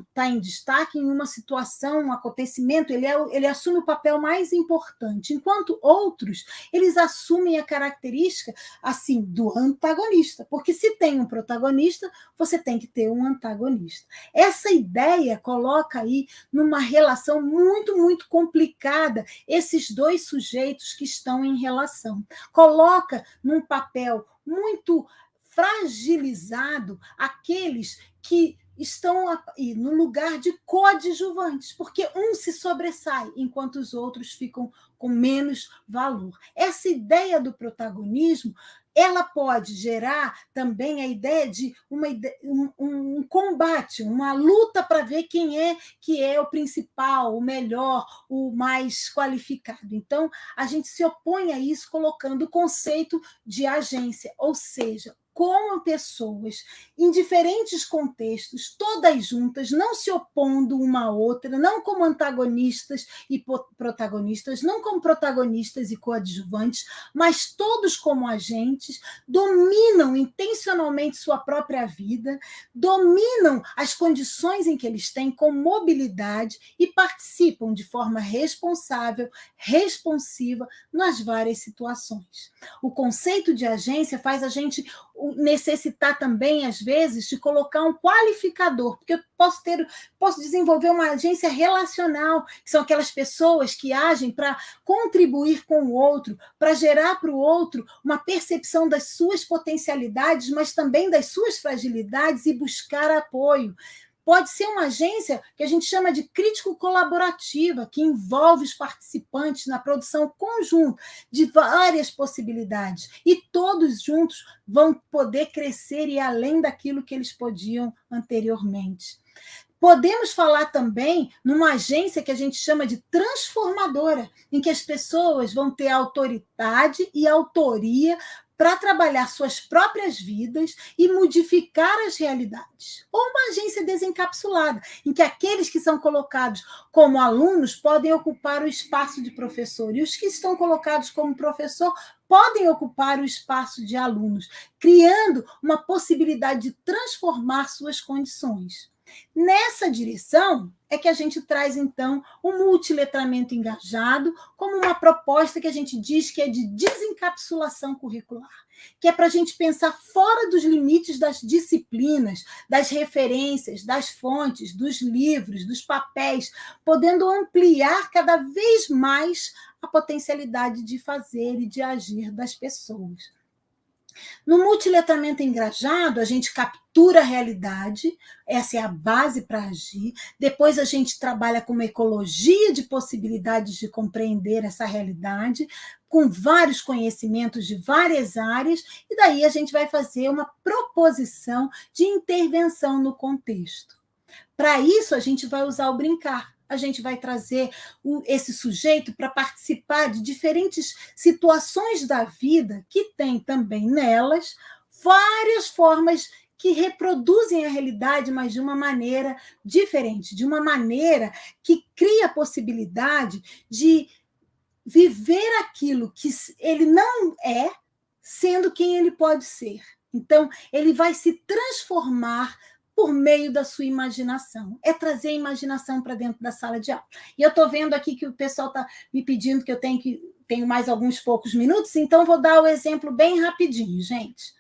C: Está em destaque em uma situação, um acontecimento, ele assume o papel mais importante, enquanto outros, eles assumem a característica assim do antagonista, porque se tem um protagonista, você tem que ter um antagonista. Essa ideia coloca aí numa relação muito, muito complicada esses dois sujeitos que estão em relação. Coloca num papel muito fragilizado aqueles que estão no lugar de coadjuvantes, porque um se sobressai, enquanto os outros ficam com menos valor. Essa ideia do protagonismo, ela pode gerar também a ideia de um combate, uma luta para ver quem é que é o principal, o melhor, o mais qualificado. Então, a gente se opõe a isso colocando o conceito de agência, ou seja, como pessoas em diferentes contextos, todas juntas, não se opondo uma à outra, não como antagonistas e protagonistas, não como protagonistas e coadjuvantes, mas todos como agentes, dominam intencionalmente sua própria vida, dominam as condições em que eles têm com mobilidade e participam de forma responsável, responsiva nas várias situações. O conceito de agência faz a gente necessitar também, às vezes, de colocar um qualificador, porque eu posso desenvolver uma agência relacional, que são aquelas pessoas que agem para contribuir com o outro, para gerar para o outro uma percepção das suas potencialidades, mas também das suas fragilidades e buscar apoio. Pode ser uma agência que a gente chama de crítico-colaborativa, que envolve os participantes na produção conjunta de várias possibilidades, e todos juntos vão poder crescer e ir além daquilo que eles podiam anteriormente. Podemos falar também numa agência que a gente chama de transformadora, em que as pessoas vão ter autoridade e autoria para trabalhar suas próprias vidas e modificar as realidades. Ou uma agência desencapsulada, em que aqueles que são colocados como alunos podem ocupar o espaço de professor, e os que estão colocados como professor podem ocupar o espaço de alunos, criando uma possibilidade de transformar suas condições. Nessa direção é que a gente traz, então, o multiletramento engajado como uma proposta que a gente diz que é de desencapsulação curricular, que é para a gente pensar fora dos limites das disciplinas, das referências, das fontes, dos livros, dos papéis, podendo ampliar cada vez mais a potencialidade de fazer e de agir das pessoas. No multiletramento engajado, a gente captura a realidade, essa é a base para agir. Depois a gente trabalha com uma ecologia de possibilidades de compreender essa realidade, com vários conhecimentos de várias áreas, e daí a gente vai fazer uma proposição de intervenção no contexto. Para isso, a gente vai usar o brincar. A gente vai trazer esse sujeito para participar de diferentes situações da vida que tem também nelas várias formas que reproduzem a realidade, mas de uma maneira diferente, de uma maneira que cria a possibilidade de viver aquilo que ele não é, sendo quem ele pode ser. Então, ele vai se transformar por meio da sua imaginação. É trazer a imaginação para dentro da sala de aula. E eu estou vendo aqui que o pessoal está me pedindo que eu tenho mais alguns poucos minutos, então vou dar o exemplo bem rapidinho, gente.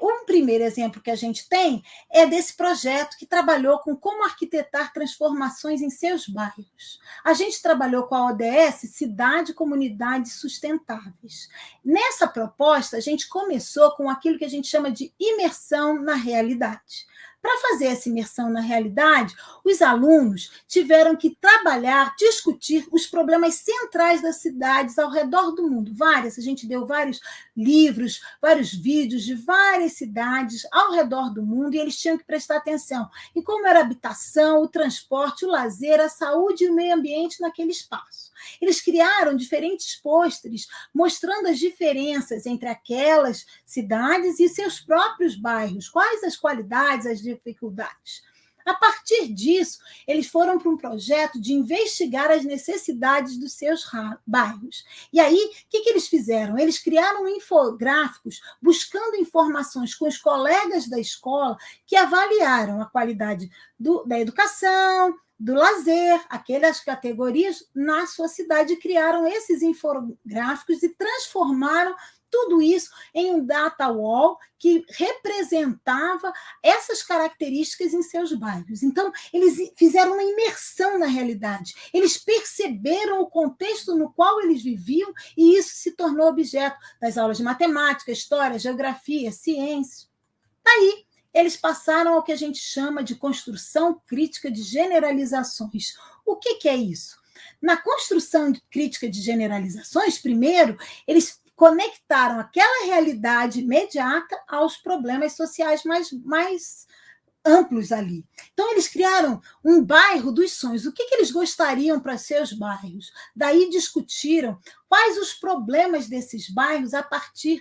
C: Um primeiro exemplo que a gente tem é desse projeto que trabalhou com como arquitetar transformações em seus bairros. A gente trabalhou com a ODS, Cidade e Comunidades Sustentáveis. Nessa proposta, a gente começou com aquilo que a gente chama de imersão na realidade. Para fazer essa imersão na realidade, os alunos tiveram que trabalhar, discutir os problemas centrais das cidades ao redor do mundo. A gente deu vários livros, vários vídeos de várias cidades ao redor do mundo, e eles tinham que prestar atenção em como era a habitação, o transporte, o lazer, a saúde e o meio ambiente naquele espaço. Eles criaram diferentes pôsteres mostrando as diferenças entre aquelas cidades e seus próprios bairros, quais as qualidades, as dificuldades. A partir disso, eles foram para um projeto de investigar as necessidades dos seus bairros. E aí, o que eles fizeram? Eles criaram infográficos buscando informações com os colegas da escola que avaliaram a qualidade da educação, do lazer, aquelas categorias na sua cidade, criaram esses infográficos e transformaram tudo isso em um data wall que representava essas características em seus bairros. Então, eles fizeram uma imersão na realidade. Eles perceberam o contexto no qual eles viviam e isso se tornou objeto das aulas de matemática, história, geografia, ciências. Daí, eles passaram ao que a gente chama de construção crítica de generalizações. O que é isso? Na construção crítica de generalizações, primeiro, eles conectaram aquela realidade imediata aos problemas sociais mais amplos ali. Então, eles criaram um bairro dos sonhos. O que eles gostariam para seus bairros? Daí discutiram quais os problemas desses bairros a partir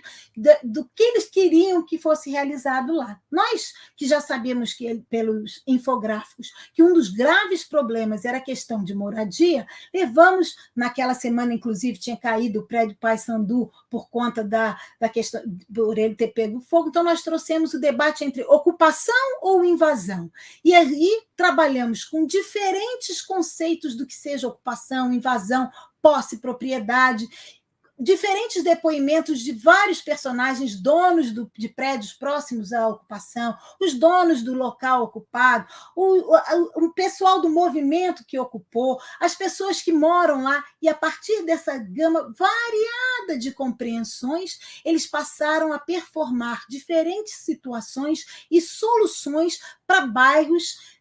C: do que eles queriam que fosse realizado lá. Nós, que já sabemos pelos infográficos, que um dos graves problemas era a questão de moradia, levamos, naquela semana, inclusive, tinha caído o prédio Paissandu por conta da questão, por ele ter pego fogo, então nós trouxemos o debate entre ocupação ou invasão. E aí trabalhamos com diferentes conceitos do que seja ocupação, invasão, posse, propriedade, diferentes depoimentos de vários personagens, donos de prédios próximos à ocupação, os donos do local ocupado, o pessoal do movimento que ocupou, as pessoas que moram lá, e a partir dessa gama variada de compreensões, eles passaram a performar diferentes situações e soluções para bairros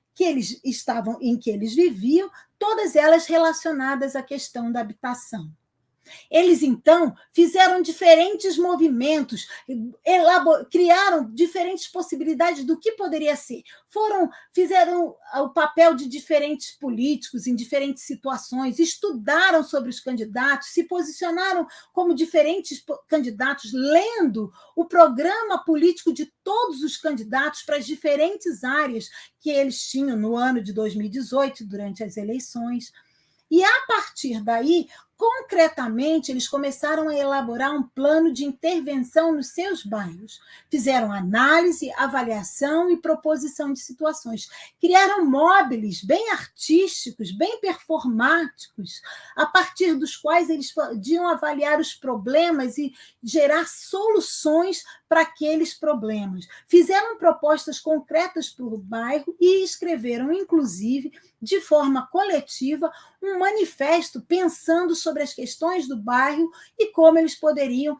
C: em que eles viviam, todas elas relacionadas à questão da habitação. Eles, então, fizeram diferentes movimentos, criaram diferentes possibilidades do que poderia ser. Fizeram o papel de diferentes políticos em diferentes situações, estudaram sobre os candidatos, se posicionaram como diferentes candidatos, lendo o programa político de todos os candidatos para as diferentes áreas que eles tinham no ano de 2018, durante as eleições. E, a partir daí, concretamente, eles começaram a elaborar um plano de intervenção nos seus bairros. Fizeram análise, avaliação e proposição de situações. Criaram módulos bem artísticos, bem performáticos, a partir dos quais eles podiam avaliar os problemas e gerar soluções para aqueles problemas. Fizeram propostas concretas para o bairro e escreveram, inclusive, de forma coletiva, um manifesto pensando sobre as questões do bairro e como eles poderiam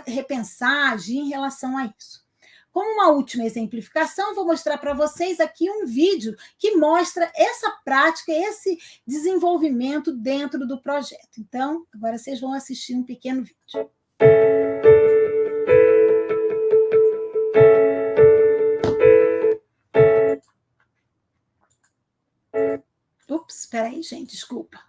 C: repensar, agir em relação a isso. Como uma última exemplificação, vou mostrar para vocês aqui um vídeo que mostra essa prática, esse desenvolvimento dentro do projeto. Então, agora vocês vão assistir um pequeno vídeo. Ups, espera aí, gente, desculpa.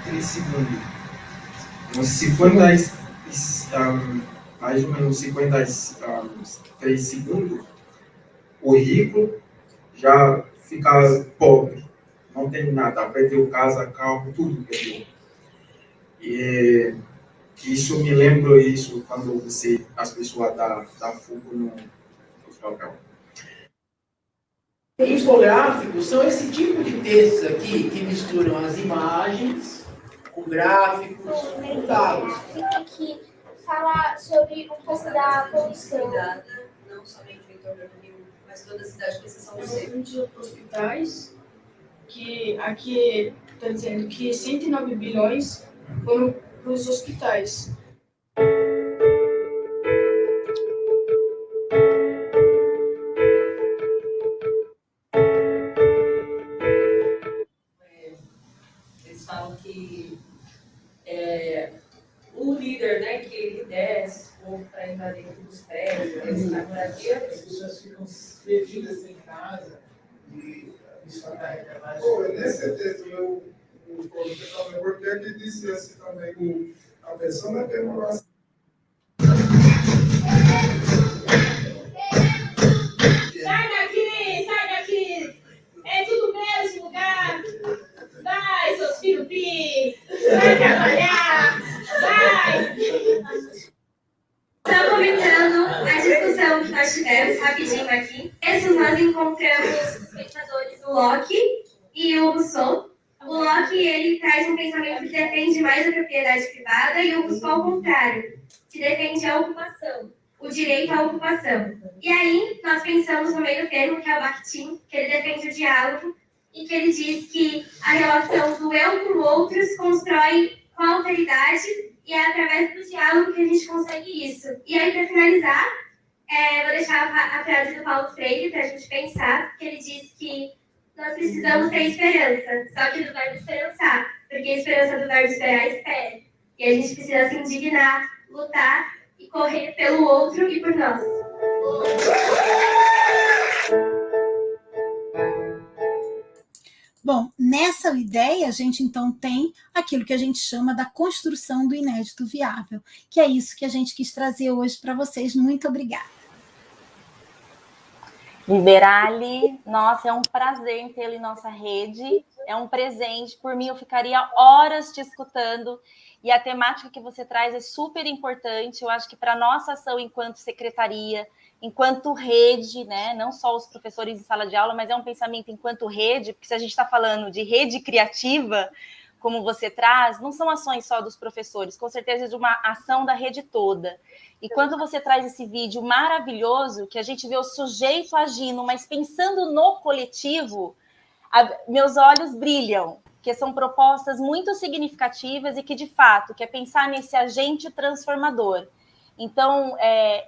D: 3 segundos. Uns 50, mais ou menos 53 segundos, o rico já fica pobre, não tem nada, perdeu casa, carro, tudo perdeu. E isso me lembra isso quando as pessoas dão fogo no papel.
E: Infográficos são esse tipo de textos aqui que misturam as imagens com gráficos, com dados.
F: Aqui fala sobre um pouco da poluição.
G: Não somente o entorno do Rio, mas toda a cidade, que esses são os
H: de hospitais, que aqui está dizendo que 109 bilhões foram para os hospitais.
G: Eles falam que o líder, né, que ele desce o povo para invadir os prédios, na moradia.
E: As pessoas ficam perdidas em casa e isso vai reclamar.
I: Nesse texto, o professor Leborté que disse assim também, a pessoa não tem uma relação.
F: Sai daqui! É tudo mesmo lugar! Vai, seus filhos pi! Vai trabalhar! Vai!
J: Só comentando a discussão que nós tivemos rapidinho aqui. Esses nós encontramos os pensadores do Locke e o Rousseau. O Locke, ele traz um pensamento que defende mais a propriedade privada e o Rousseau, ao contrário, que defende a ocupação, o direito à ocupação. E aí, nós pensamos no meio termo, que é o Bakhtin, que ele defende o diálogo e que ele diz que a relação do eu com o outro se constrói com a alteridade e é através do diálogo que a gente consegue isso. E aí, para finalizar, vou deixar a frase do Paulo Freire para a gente pensar, que ele diz que nós precisamos ter esperança, só que do verbo esperançar, porque a esperança do verbo esperar espera. E a gente precisa se indignar, lutar e correr pelo outro e por nós.
C: Bom, nessa ideia, a gente então tem aquilo que a gente chama da construção do inédito viável, que é isso que a gente quis trazer hoje para vocês. Muito obrigada.
K: Liberale, nossa, é um prazer tê-lo em nossa rede, é um presente. Por mim, eu ficaria horas te escutando, e a temática que você traz é super importante. Eu acho que para a nossa ação enquanto secretaria, enquanto rede, né, não só os professores em sala de aula, mas é um pensamento enquanto rede, porque se a gente está falando de rede criativa, como você traz, não são ações só dos professores, com certeza é de uma ação da rede toda. E quando você traz esse vídeo maravilhoso, que a gente vê o sujeito agindo, mas pensando no coletivo, meus olhos brilham, porque são propostas muito significativas e que, de fato, quer pensar nesse agente transformador. Então,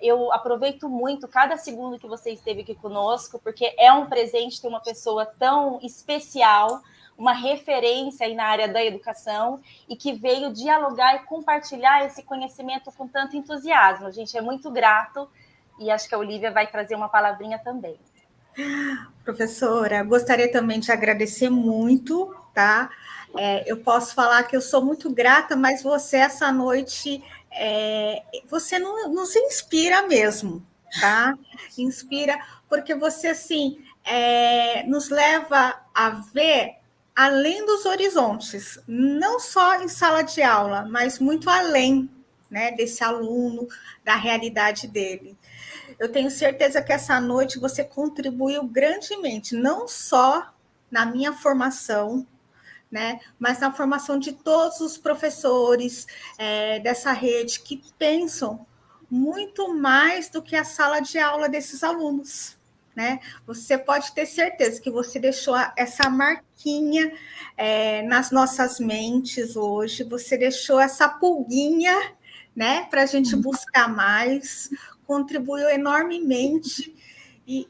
K: eu aproveito muito cada segundo que você esteve aqui conosco, porque é um presente ter uma pessoa tão especial, uma referência aí na área da educação e que veio dialogar e compartilhar esse conhecimento com tanto entusiasmo. A gente é muito grato e acho que a Olivia vai trazer uma palavrinha também.
L: Professora, gostaria também de agradecer muito, tá? Eu posso falar que eu sou muito grata, mas você, essa noite, você nos inspira mesmo, tá? Inspira, porque você, assim, nos leva a ver além dos horizontes, não só em sala de aula, mas muito além, né, desse aluno, da realidade dele. Eu tenho certeza que essa noite você contribuiu grandemente, não só na minha formação, né, mas na formação de todos os professores dessa rede que pensam muito mais do que a sala de aula desses alunos. Né? Você pode ter certeza que você deixou essa marquinha nas nossas mentes hoje, você deixou essa pulguinha, né, para a gente buscar mais, contribuiu enormemente e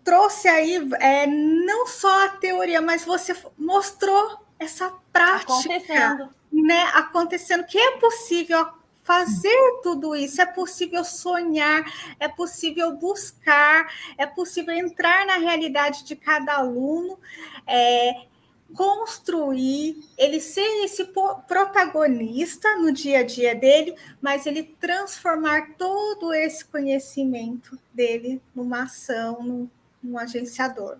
L: trouxe aí não só a teoria, mas você mostrou essa prática acontecendo, né, que é possível fazer tudo isso, é possível sonhar, é possível buscar, é possível entrar na realidade de cada aluno, construir, ele ser esse protagonista no dia a dia dele, mas ele transformar todo esse conhecimento dele numa ação, num agenciador,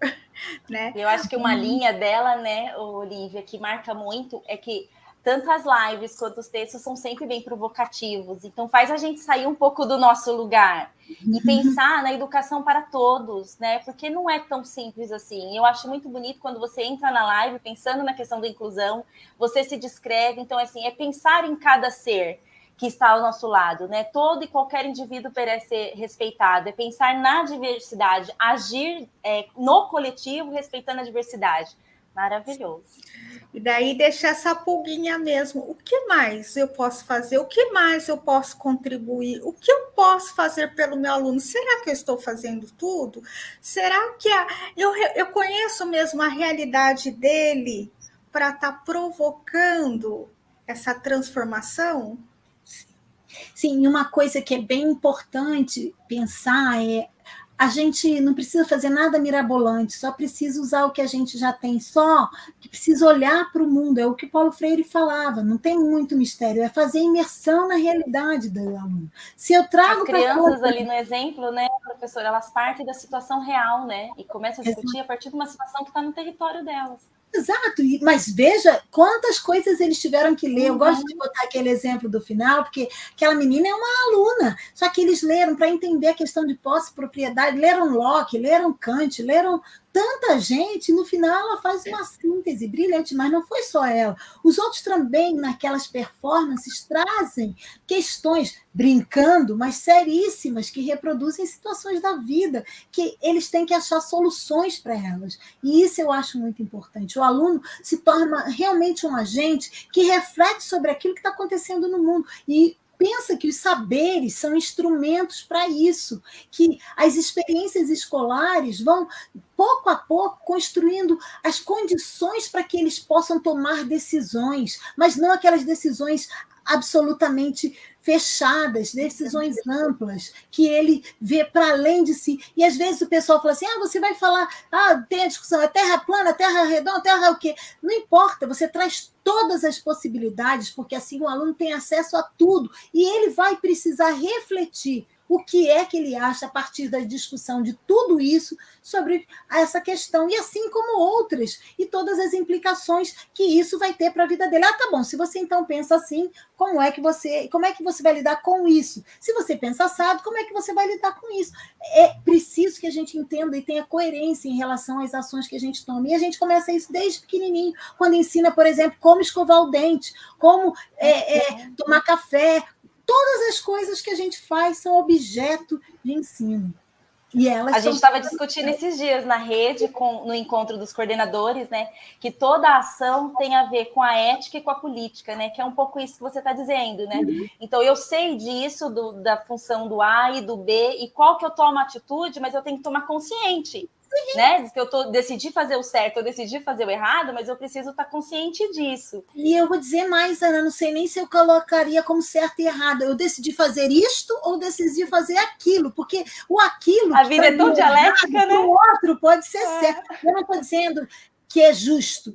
L: né?
K: Eu acho que uma linha dela, né, Olivia, que marca muito, é que tanto as lives quanto os textos são sempre bem provocativos. Então, faz a gente sair um pouco do nosso lugar e pensar na educação para todos, né? Porque não é tão simples assim. Eu acho muito bonito quando você entra na live pensando na questão da inclusão, você se descreve. Então, assim, é pensar em cada ser que está ao nosso lado, né? Todo e qualquer indivíduo merece ser respeitado. É pensar na diversidade, agir no coletivo, respeitando a diversidade. Maravilhoso.
L: E daí deixar essa pulguinha mesmo. O que mais eu posso fazer? O que mais eu posso contribuir? O que eu posso fazer pelo meu aluno? Será que eu estou fazendo tudo? Será que eu conheço mesmo a realidade dele para estar provocando essa transformação?
C: Sim, uma coisa que é bem importante pensar a gente não precisa fazer nada mirabolante, só precisa usar o que a gente já tem, só que precisa olhar para o mundo, é o que Paulo Freire falava, não tem muito mistério, é fazer imersão na realidade do aluno. Se eu trago
K: as crianças ali no exemplo, né, professora, elas partem da situação real, né, e começam a discutir a partir de uma situação que está no território delas.
C: Exato, mas veja quantas coisas eles tiveram que ler. Eu gosto de botar aquele exemplo do final, porque aquela menina é uma aluna, só que eles leram para entender a questão de posse e propriedade, leram Locke, leram Kant, leram tanta gente, no final ela faz uma síntese brilhante, mas não foi só ela. Os outros também, naquelas performances, trazem questões, brincando, mas seríssimas, que reproduzem situações da vida, que eles têm que achar soluções para elas. E isso eu acho muito importante. O aluno se torna realmente um agente que reflete sobre aquilo que está acontecendo no mundo. E pensa que os saberes são instrumentos para isso, que as experiências escolares vão, pouco a pouco, construindo as condições para que eles possam tomar decisões, mas não aquelas decisões absolutamente fechadas, decisões amplas, que ele vê para além de si. E às vezes o pessoal fala assim, você vai falar, tem a discussão, é terra plana, terra redonda, terra o quê? Não importa, você traz todas as possibilidades, porque assim o aluno tem acesso a tudo, e ele vai precisar refletir o que é que ele acha a partir da discussão de tudo isso sobre essa questão, e assim como outras, e todas as implicações que isso vai ter para a vida dele. Tá bom, se você então pensa assim, como é que você vai lidar com isso? Se você pensa assado, como é que você vai lidar com isso? É preciso que a gente entenda e tenha coerência em relação às ações que a gente toma, e a gente começa isso desde pequenininho, quando ensina, por exemplo, como escovar o dente, como tomar café. Todas as coisas que a gente faz são objeto de ensino. E elas
K: a gente estava discutindo esses dias na rede, no encontro dos coordenadores, né, que toda ação tem a ver com a ética e com a política, né, que é um pouco isso que você está dizendo, né? Então, eu sei disso, da função do A e do B, e qual que eu tomo a atitude, mas eu tenho que tomar consciente. Né? Que eu decidi fazer o certo, eu decidi fazer o errado, mas eu preciso estar consciente disso.
C: E eu vou dizer mais, Ana, não sei nem se eu colocaria como certo e errado. Eu decidi fazer isto ou decidi fazer aquilo, porque o aquilo...
K: A vida é tão dialética, né?
C: O outro pode ser certo. Eu não estou dizendo que é justo.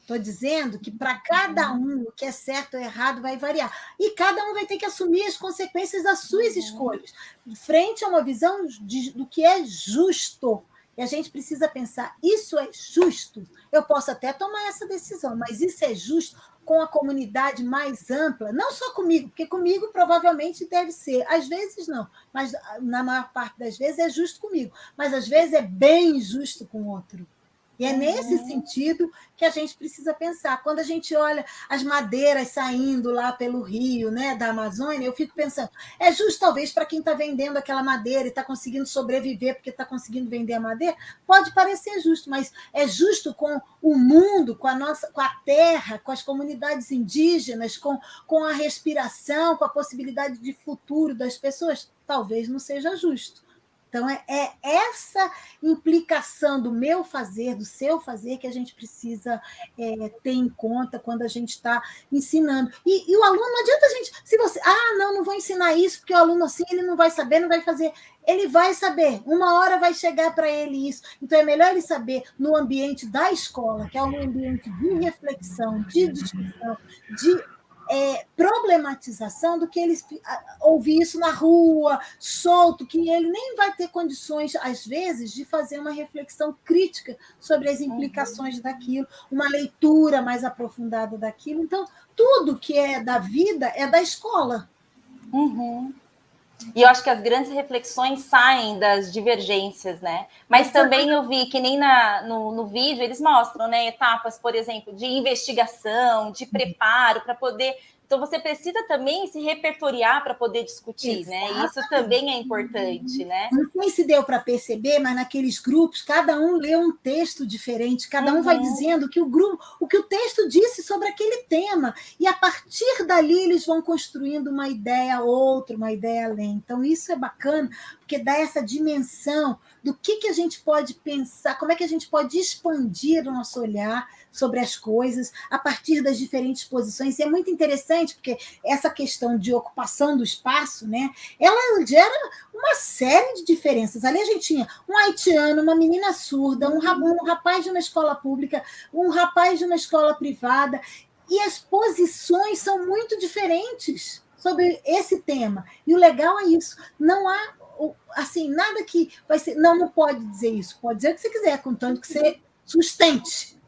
C: Estou dizendo que para cada um o que é certo ou errado vai variar. E cada um vai ter que assumir as consequências das suas escolhas, frente a uma visão do que é justo. E a gente precisa pensar, isso é justo? Eu posso até tomar essa decisão, mas isso é justo com a comunidade mais ampla? Não só comigo, porque comigo provavelmente deve ser. Às vezes não, mas na maior parte das vezes é justo comigo. Mas às vezes é bem justo com o outro. E é nesse sentido que a gente precisa pensar. Quando a gente olha as madeiras saindo lá pelo rio, né, da Amazônia, eu fico pensando, é justo talvez para quem está vendendo aquela madeira e está conseguindo sobreviver porque está conseguindo vender a madeira? Pode parecer justo, mas é justo com o mundo, com a terra, com as comunidades indígenas, com a respiração, com a possibilidade de futuro das pessoas? Talvez não seja justo. Então, é essa implicação do meu fazer, do seu fazer, que a gente precisa ter em conta quando a gente está ensinando. E o aluno, não adianta a gente... Se você, não vou ensinar isso, porque o aluno assim, ele não vai saber, não vai fazer... Ele vai saber, uma hora vai chegar para ele isso. Então, é melhor ele saber no ambiente da escola, que é um ambiente de reflexão, de discussão, de problematização, do que ele ouvir isso na rua, solto, que ele nem vai ter condições, às vezes, de fazer uma reflexão crítica sobre as implicações daquilo, uma leitura mais aprofundada daquilo. Então, tudo que é da vida é da escola.
K: E eu acho que as grandes reflexões saem das divergências, né? Mas também eu vi que nem no vídeo eles mostram, né, etapas, por exemplo, de investigação, de preparo para poder... Então, você precisa também se repertoriar para poder discutir, né? E isso também é importante, né?
C: Não sei se deu para perceber, mas naqueles grupos, cada um lê um texto diferente, cada um vai dizendo o que o texto disse sobre aquele tema, e a partir dali eles vão construindo uma ideia outra, uma ideia além. Então, isso é bacana, porque dá essa dimensão do que a gente pode pensar, como é que a gente pode expandir o nosso olhar sobre as coisas a partir das diferentes posições. E é muito interessante, porque essa questão de ocupação do espaço, né, ela gera uma série de diferenças. Ali a gente tinha um haitiano, uma menina surda, um rapaz de uma escola pública, um rapaz de uma escola privada, e as posições são muito diferentes sobre esse tema. E o legal é isso, não há assim, nada que vai ser... Não pode dizer isso, pode dizer o que você quiser, contanto que você sustento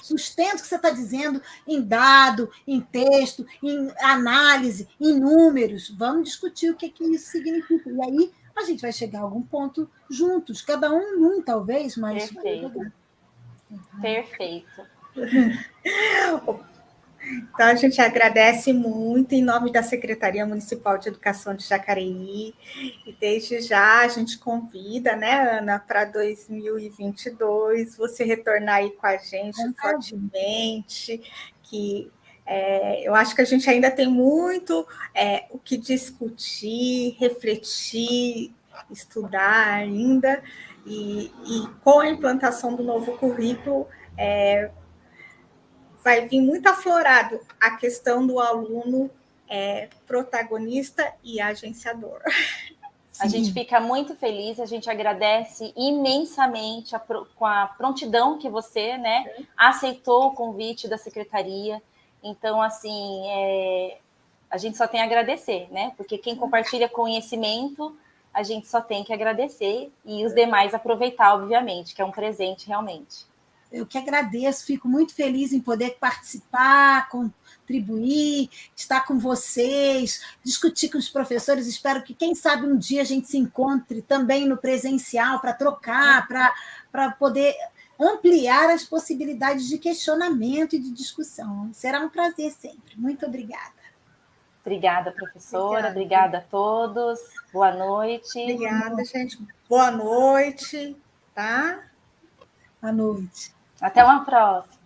C: que você está dizendo em dado, em texto, em análise, em números. Vamos discutir o que isso significa. E aí a gente vai chegar a algum ponto juntos, cada um talvez, mas...
K: Perfeito.
L: Então, a gente agradece muito em nome da Secretaria Municipal de Educação de Jacareí, e desde já a gente convida, né, Ana, para 2022, você retornar aí com a gente fortemente, que eu acho que a gente ainda tem muito o que discutir, refletir, estudar ainda, e com a implantação do novo currículo, vai vir muito aflorado a questão do aluno protagonista e agenciador.
K: A gente fica muito feliz, a gente agradece imensamente com a prontidão que você, né, aceitou o convite da secretaria. Então, assim, a gente só tem a agradecer, né? Porque quem compartilha conhecimento, a gente só tem que agradecer, e os demais aproveitar, obviamente, que é um presente realmente.
C: Eu que agradeço, fico muito feliz em poder participar, contribuir, estar com vocês, discutir com os professores. Espero que, quem sabe, um dia a gente se encontre também no presencial para trocar, para poder ampliar as possibilidades de questionamento e de discussão. Será um prazer sempre. Muito obrigada.
K: Obrigada, professora. Obrigada a todos. Boa noite.
L: Obrigada, gente. Boa noite, tá?
C: Boa noite.
K: Até uma próxima.